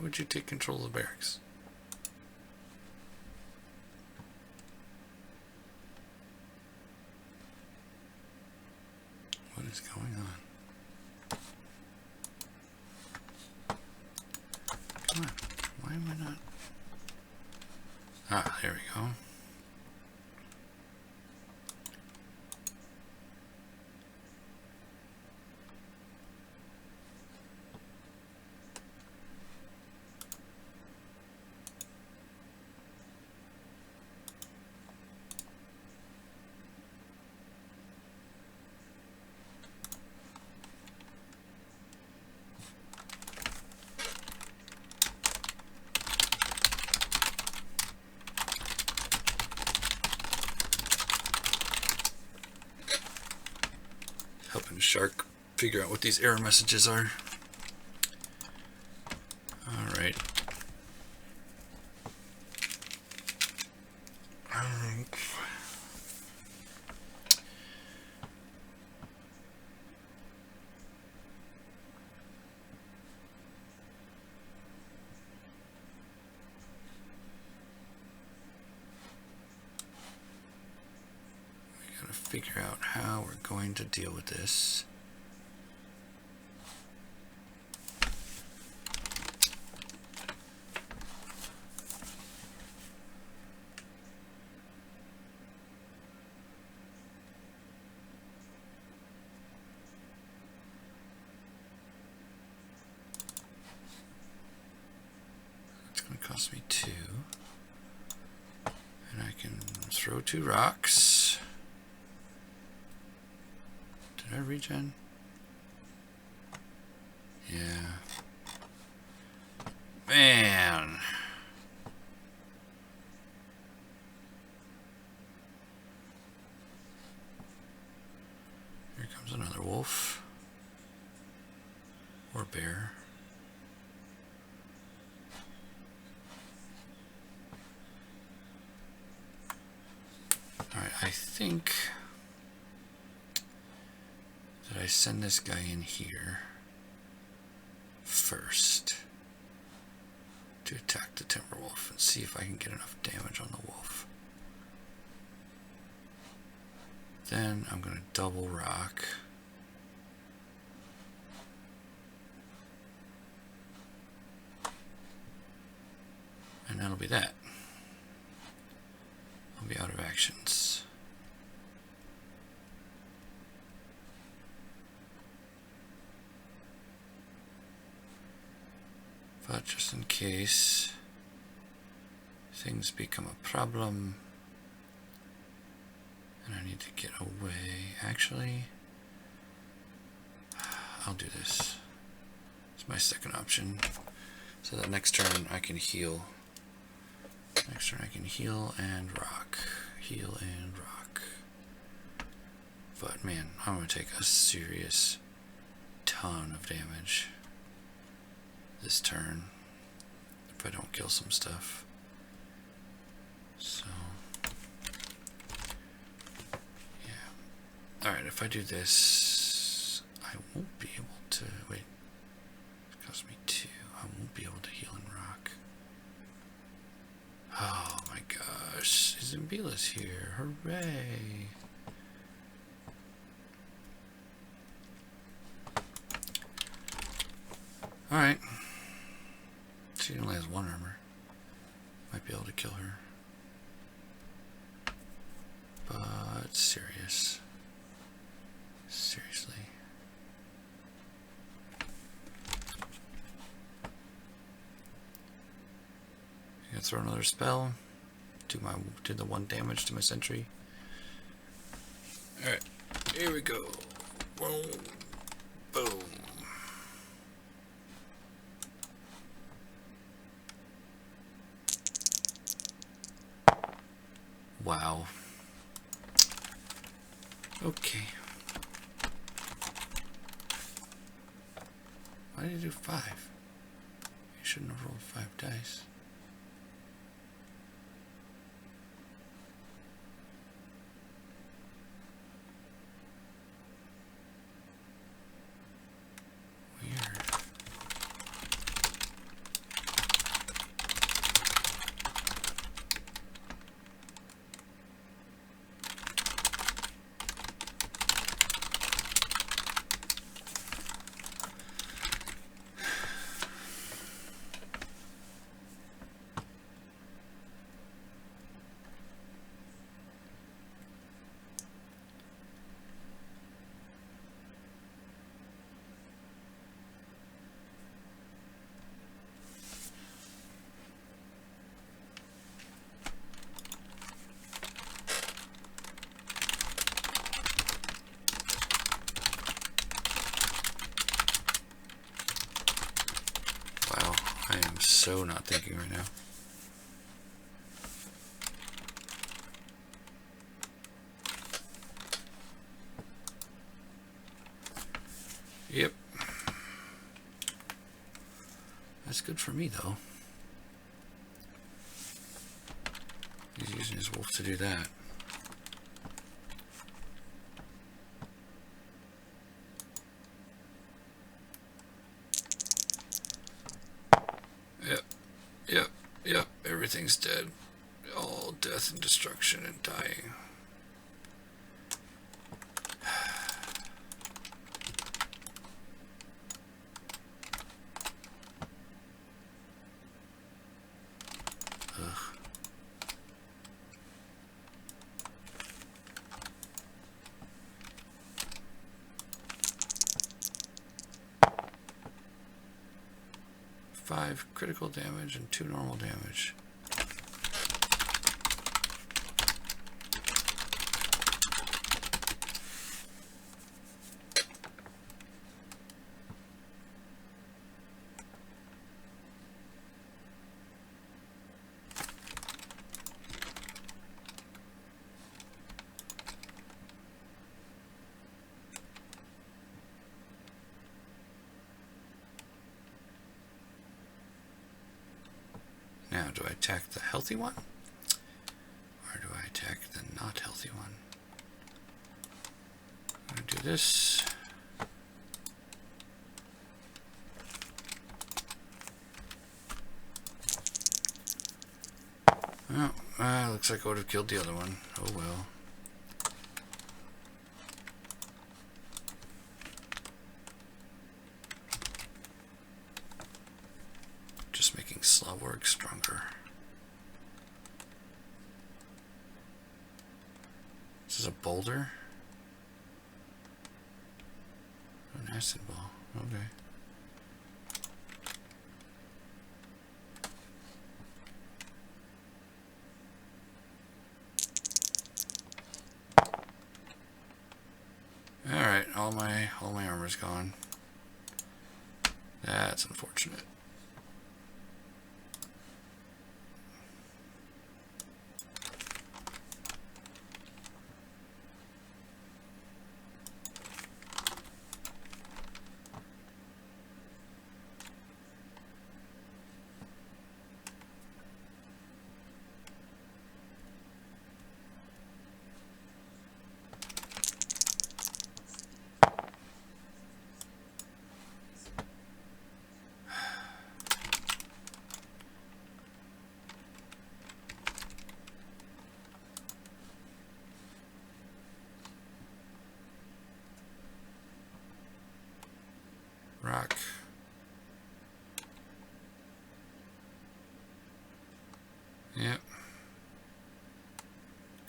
would you take control of the barracks? What is going on? Come on. Why am I not? Ah, there we go. Helping Shark figure out what these error messages are. Alright. Figure out how we're going to deal with this. It's going to cost me 2. And I can throw 2 rocks. Did I regen? Yeah. Man. Here comes another wolf. Or bear. Alright, I think that I send this guy in here first to attack the Timberwolf and see if I can get enough damage on the wolf. Then I'm going to double rock. And that'll be that. I'll be out of actions. But just in case things become a problem and I need to get away, actually, I'll do this. It's my second option. So that next turn I can heal. Next turn I can heal and rock. Heal and rock. But man, I'm going to take a serious ton of damage this turn if I don't kill some stuff. So yeah. Alright, if I do this, I won't be able to wait. It cost me 2. I won't be able to heal and rock. Oh my gosh, Zambila's here. Hooray! Alright. She only has 1 armor. Might be able to kill her. But serious. Seriously. I'm gonna throw another spell. Do the 1 damage to my sentry. Alright. Here we go. Boom. Boom. Wow. Okay. Why did you do 5? You shouldn't have rolled 5 dice. Weird. so not thinking right now. Yep. That's good for me, though. He's using his wolf to do that. Yep. Everything's dead. All death and destruction and dying. Ugh. Five critical damage and 2 normal damage. Now, do I attack the healthy one? Or do I attack the not healthy one? I'm going to do this. Oh, looks like I would have killed the other one. Oh well. Just making Slawwerg stronger. This is a boulder? An acid ball. Okay. Alright, all my armor's gone. That's unfortunate. Rock. Yep.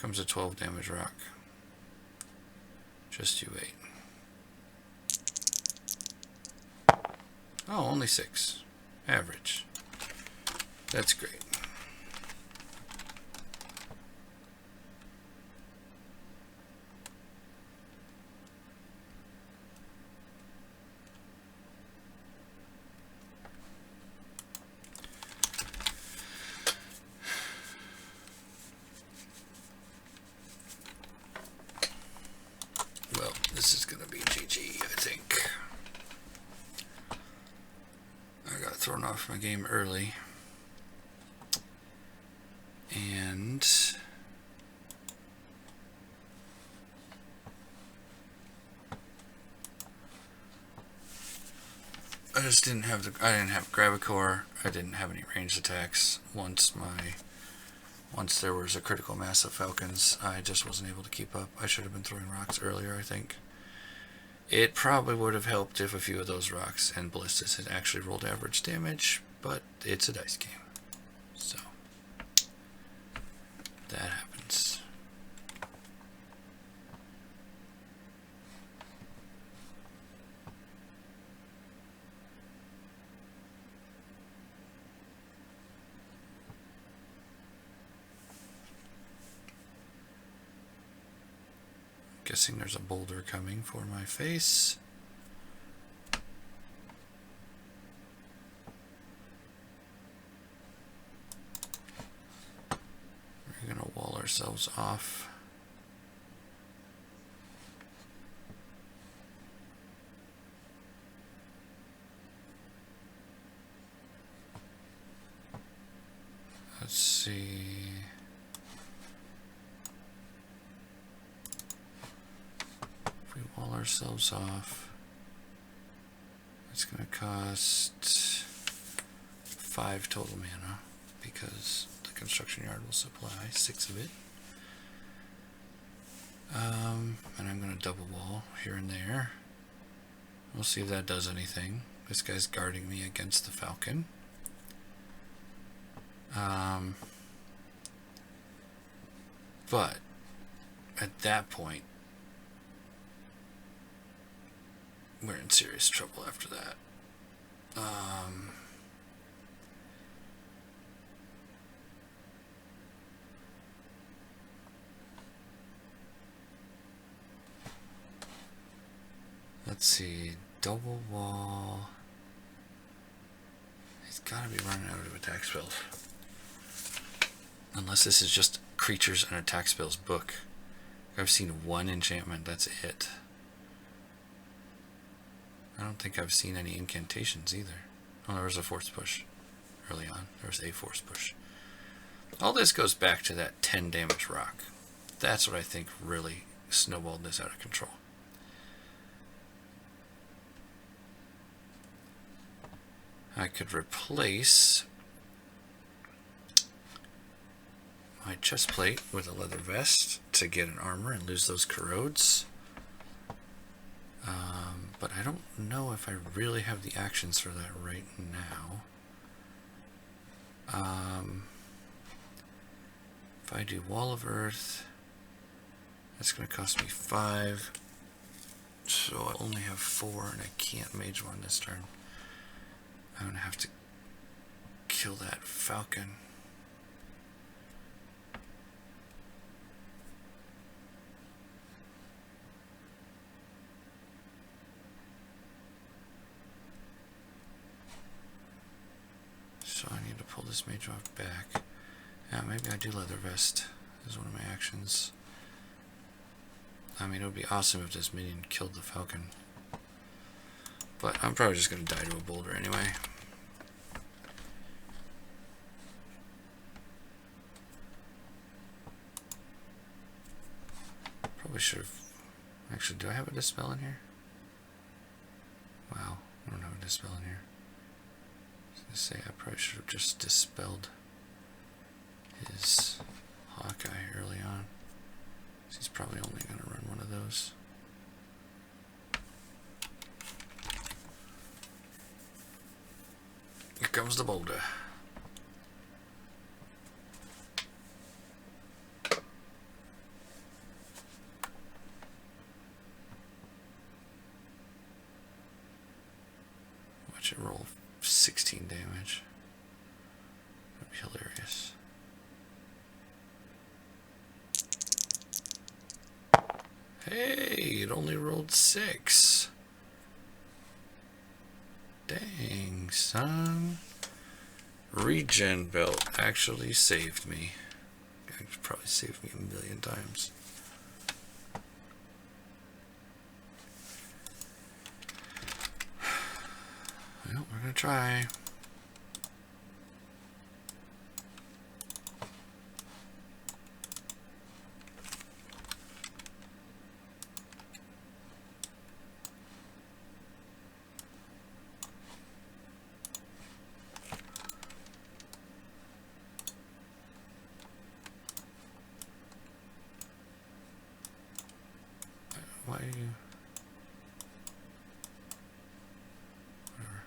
Comes a 12 damage rock. Just you wait. Oh, only 6. Average. That's great. Well, this is going to be GG, I think. I got thrown off my game early. And I just didn't have I didn't have Gravicore. I didn't have any ranged attacks. Once there was a critical mass of falcons, I just wasn't able to keep up. I should have been throwing rocks earlier, I think. It probably would have helped if a few of those rocks and ballistas had actually rolled average damage, but it's a dice game. So that happens. Guessing there's a boulder coming for my face. ourselves off. Let's see. If we wall ourselves off, it's going to cost 5 total mana because the construction yard will supply 6 of it. And I'm going to double wall here and there. We'll see if that does anything. This guy's guarding me against the falcon. But at that point, we're in serious trouble after that. Let's see, double wall. He's gotta be running out of attack spells. Unless this is just creatures and attack spells book. I've seen 1 enchantment, that's it. I don't think I've seen any incantations either. Oh, there was a force push early on. There was a force push. All this goes back to that 10 damage rock. That's what I think really snowballed this out of control. I could replace my chest plate with a leather vest to get an armor and lose those corrodes. But I don't know if I really have the actions for that right now. If I do Wall of Earth, that's going to cost me 5. So I only have 4 and I can't mage one this turn. I'm going to have to kill that falcon. So I need to pull this mage off back. Yeah, maybe I do leather vest as one of my actions. I mean, it would be awesome if this minion killed the falcon. But I'm probably just going to die to a boulder anyway. Probably should have... Actually, do I have a dispel in here? Wow, I don't have a dispel in here. I was going to say, I probably should have just dispelled his Hawkeye early on. He's probably only going to run one of those. Here comes the boulder. Watch it roll 16 damage. That'd be hilarious. Hey, it only rolled 6. Dang, son. Regen belt actually saved me. It probably saved me 1,000,000 times. Well, we're gonna try. Why are you... Whatever.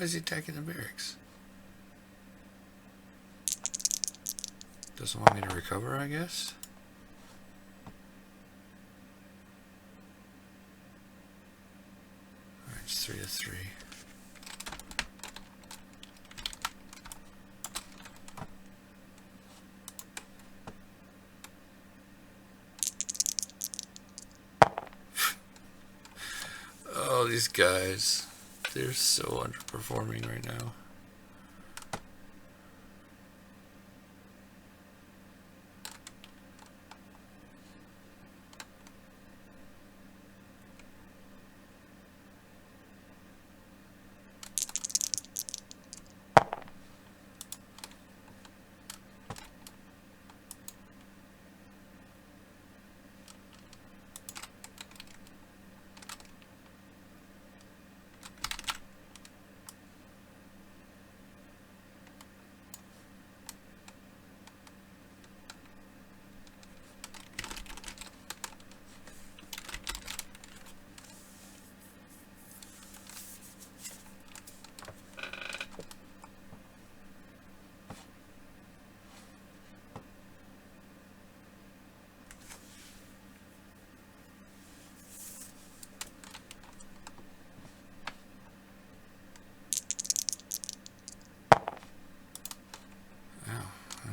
is he attacking the barracks? Doesn't want me to recover, I guess? Alright, it's 3-3. Oh, these guys. They're so underperforming right now.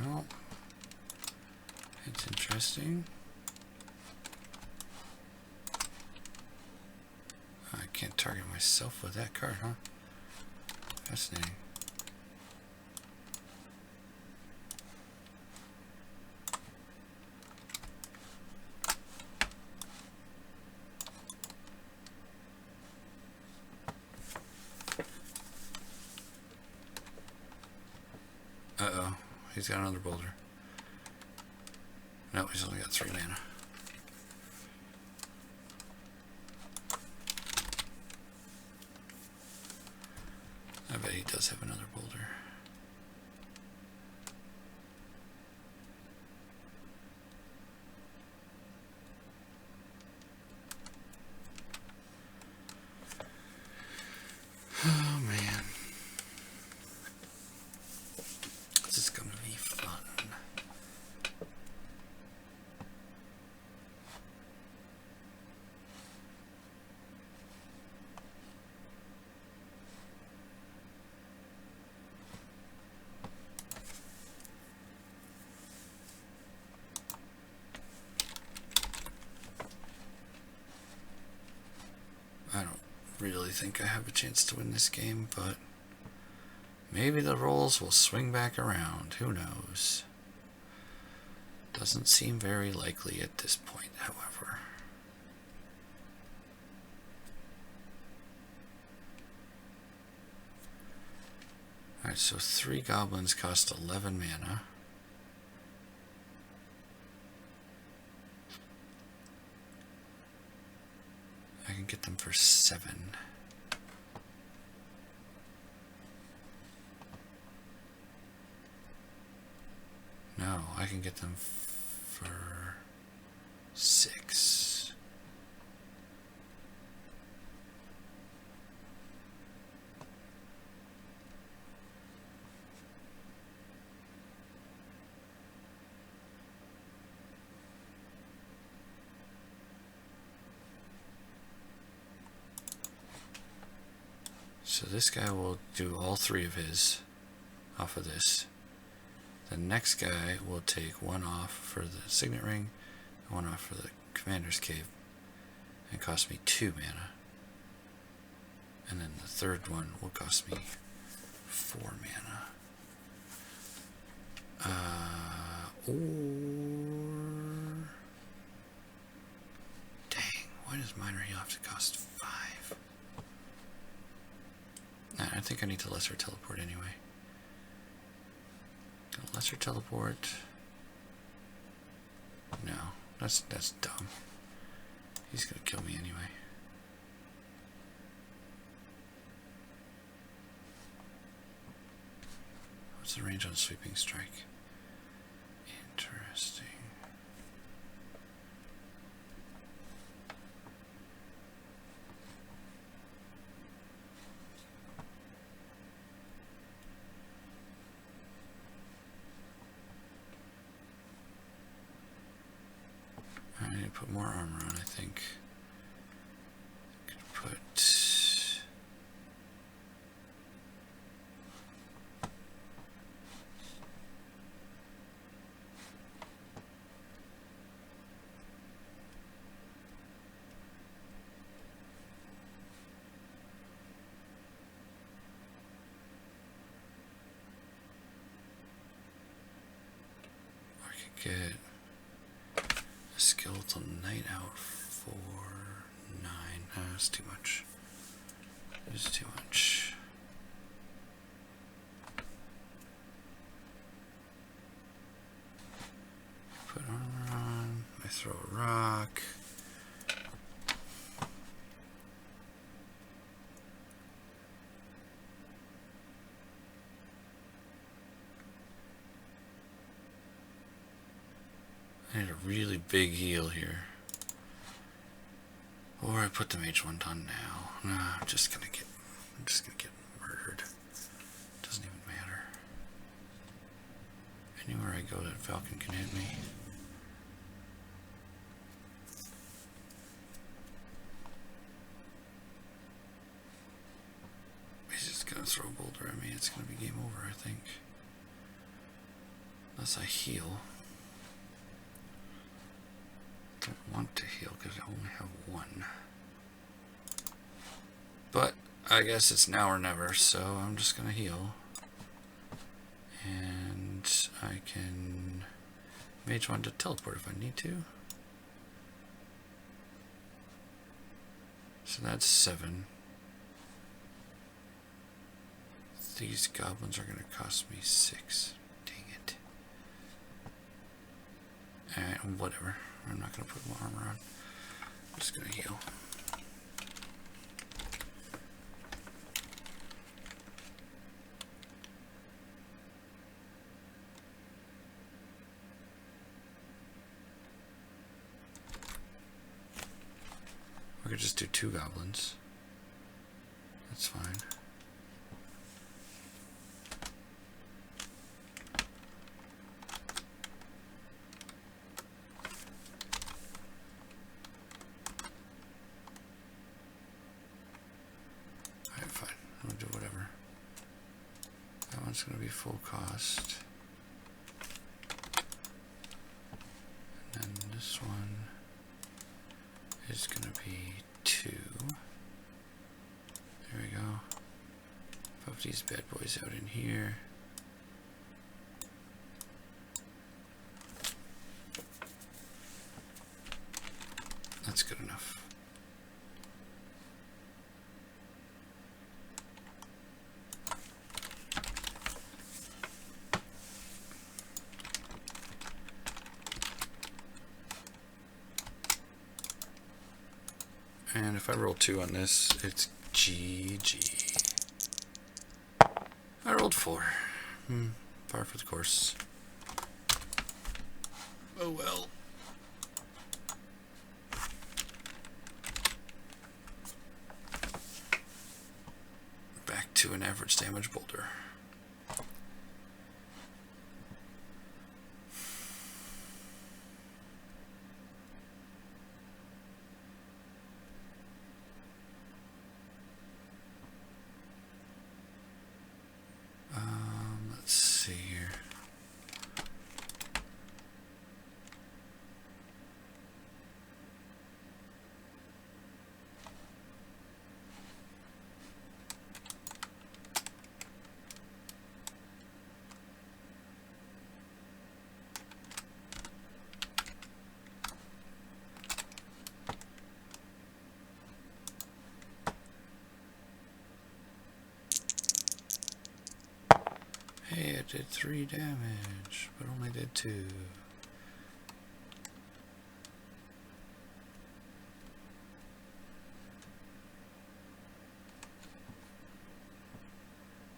Well, it's interesting. I can't target myself with that card, huh? Fascinating. Uh-oh. He's got another boulder. No, he's only got 3 mana. I bet he does have another boulder. Oh man. This is gonna be fun. I don't really think I have a chance to win this game, but maybe the roles will swing back around. Who knows? Doesn't seem very likely at this point, however. Alright, so 3 goblins cost 11 mana. I can get them for 7. No, I can get them for 6. So this guy will do all 3 of his off of this. The next guy will take 1 off for the signet ring, 1 off for the commander's cave, and cost me 2 mana. And then the third one will cost me 4 mana. Or... Dang, why does Miner have to cost 5? Nah, I think I need to lesser teleport anyway. Lesser teleport. No, that's dumb. He's gonna kill me anyway. What's the range on sweeping strike? Interesting. put more armor on, I think. Could put... get a skeletal night out for 9. That's too much. It's too much. Put armor on. I throw a rock. I need a really big heal here. Or I put the mage one on now. Nah, I'm just gonna get murdered. Doesn't even matter. Anywhere I go, that falcon can hit me. He's just gonna throw a boulder at me. It's gonna be game over, I think. Unless I heal. Don't want to heal because I only have 1. But I guess it's now or never, so I'm just gonna heal. And I can mage one to teleport if I need to. So that's 7. These goblins are gonna cost me 6. Dang it. Alright, whatever. I'm not going to put more armor on. I'm just going to heal. We could just do 2 goblins. That's fine. It's going to be full cost. And then this one is going to be 2. There we go. Pop these bad boys out in here. That's good enough. And if I roll 2 on this, it's GG. I rolled 4. Par for the course. Oh well. Back to an average damage boulder. Let's see here. Hey, it did 3 damage, but only did 2.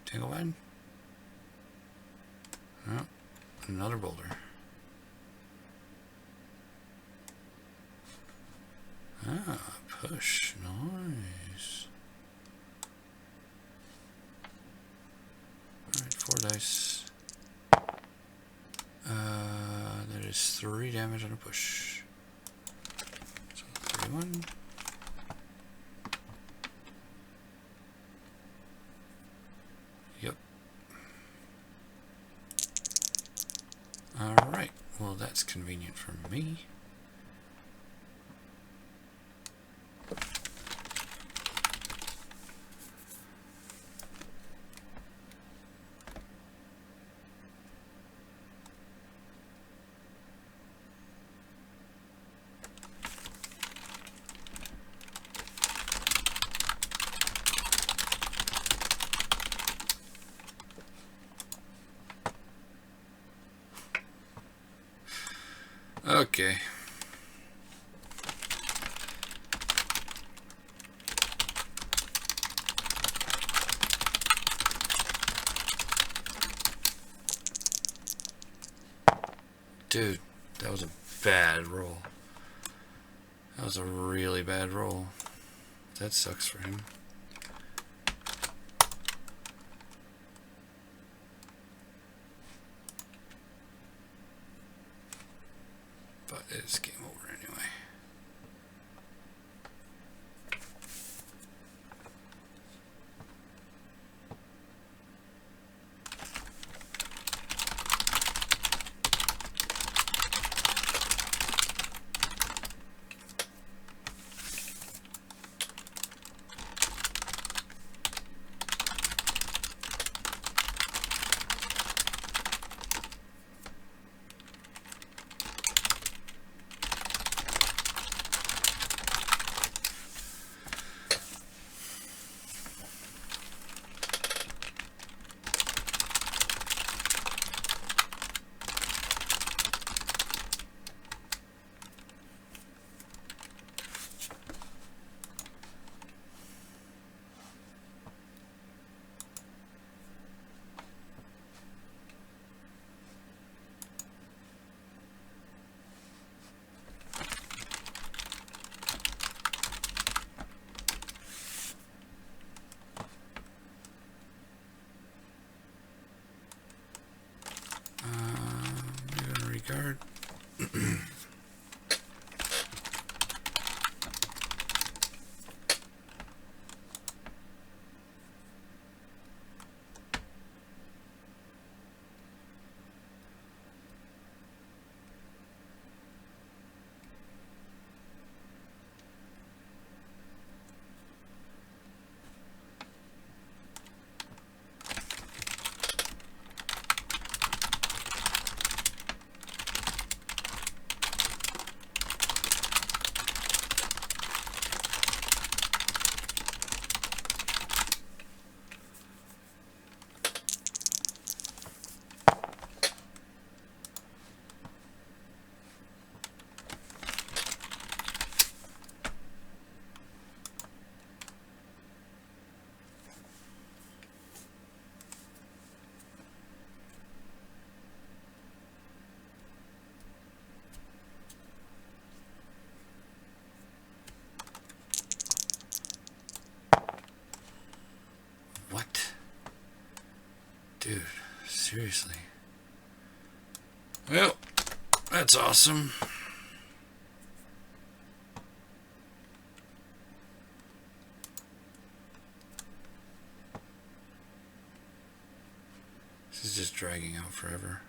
Tangleweed? Oh, another boulder. Ah, push. Nice. Alright, 4 dice. That is 3 damage on a push. one. Yep. Alright, well that's convenient for me. Okay. Dude, that was a bad roll. That was a really bad roll. That sucks for him. But it's game over anyway. Guard. Dude, seriously. Well, that's awesome. This is just dragging out forever.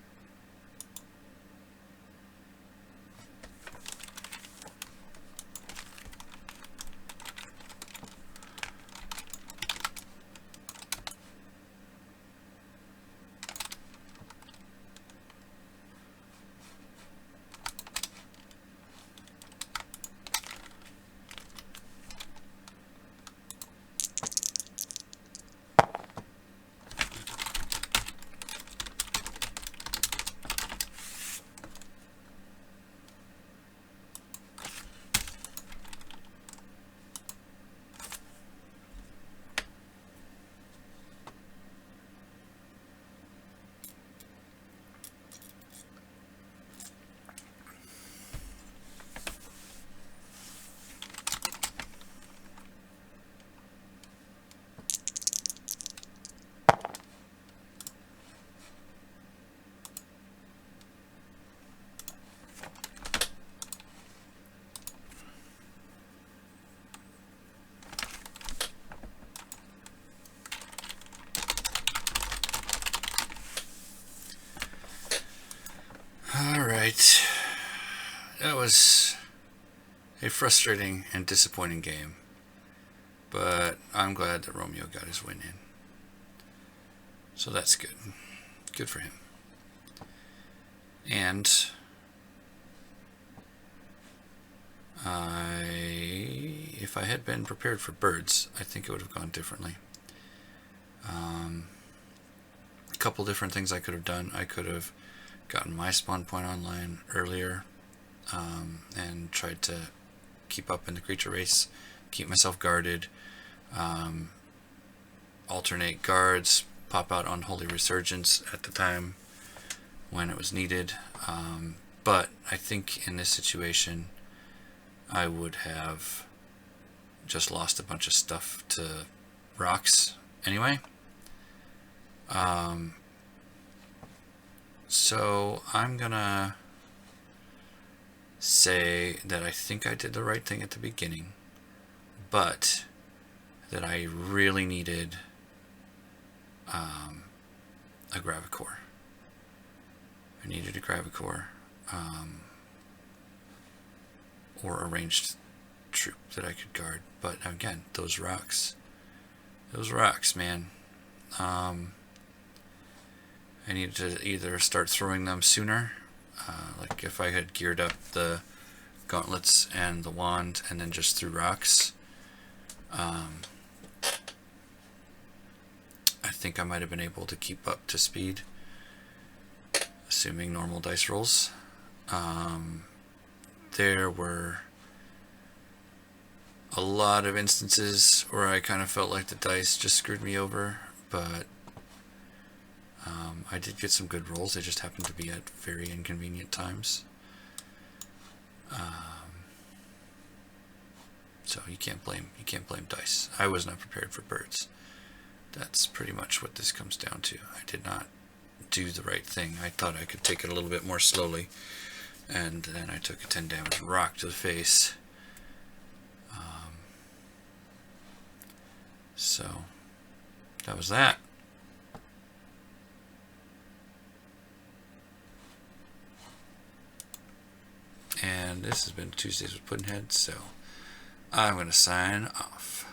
that was a frustrating and disappointing game. But I'm glad that Romeo got his win in. So that's good. Good for him. And if I had been prepared for birds, I think it would have gone differently. A couple different things I could have done. I could have gotten my spawn point online earlier and tried to keep up in the creature race, keep myself guarded, alternate guards, pop out Unholy Resurgence at the time when it was needed. But I think in this situation, I would have just lost a bunch of stuff to rocks anyway. So I'm gonna say that I think I did the right thing at the beginning, but that I really needed a Gravicore. I needed a Gravicore or a ranged troop that I could guard. But again, those rocks, man. I needed to either start throwing them sooner, like if I had geared up the gauntlets and the wand and then just threw rocks, I think I might have been able to keep up to speed, assuming normal dice rolls. There were a lot of instances where I kind of felt like the dice just screwed me over, but I did get some good rolls. They just happened to be at very inconvenient times. So you can't blame dice. I was not prepared for birds. That's pretty much what this comes down to. I did not do the right thing. I thought I could take it a little bit more slowly, and then I took a 10 damage rock to the face. So that was that. And this has been Tuesdays with Puddnhead, so I'm going to sign off.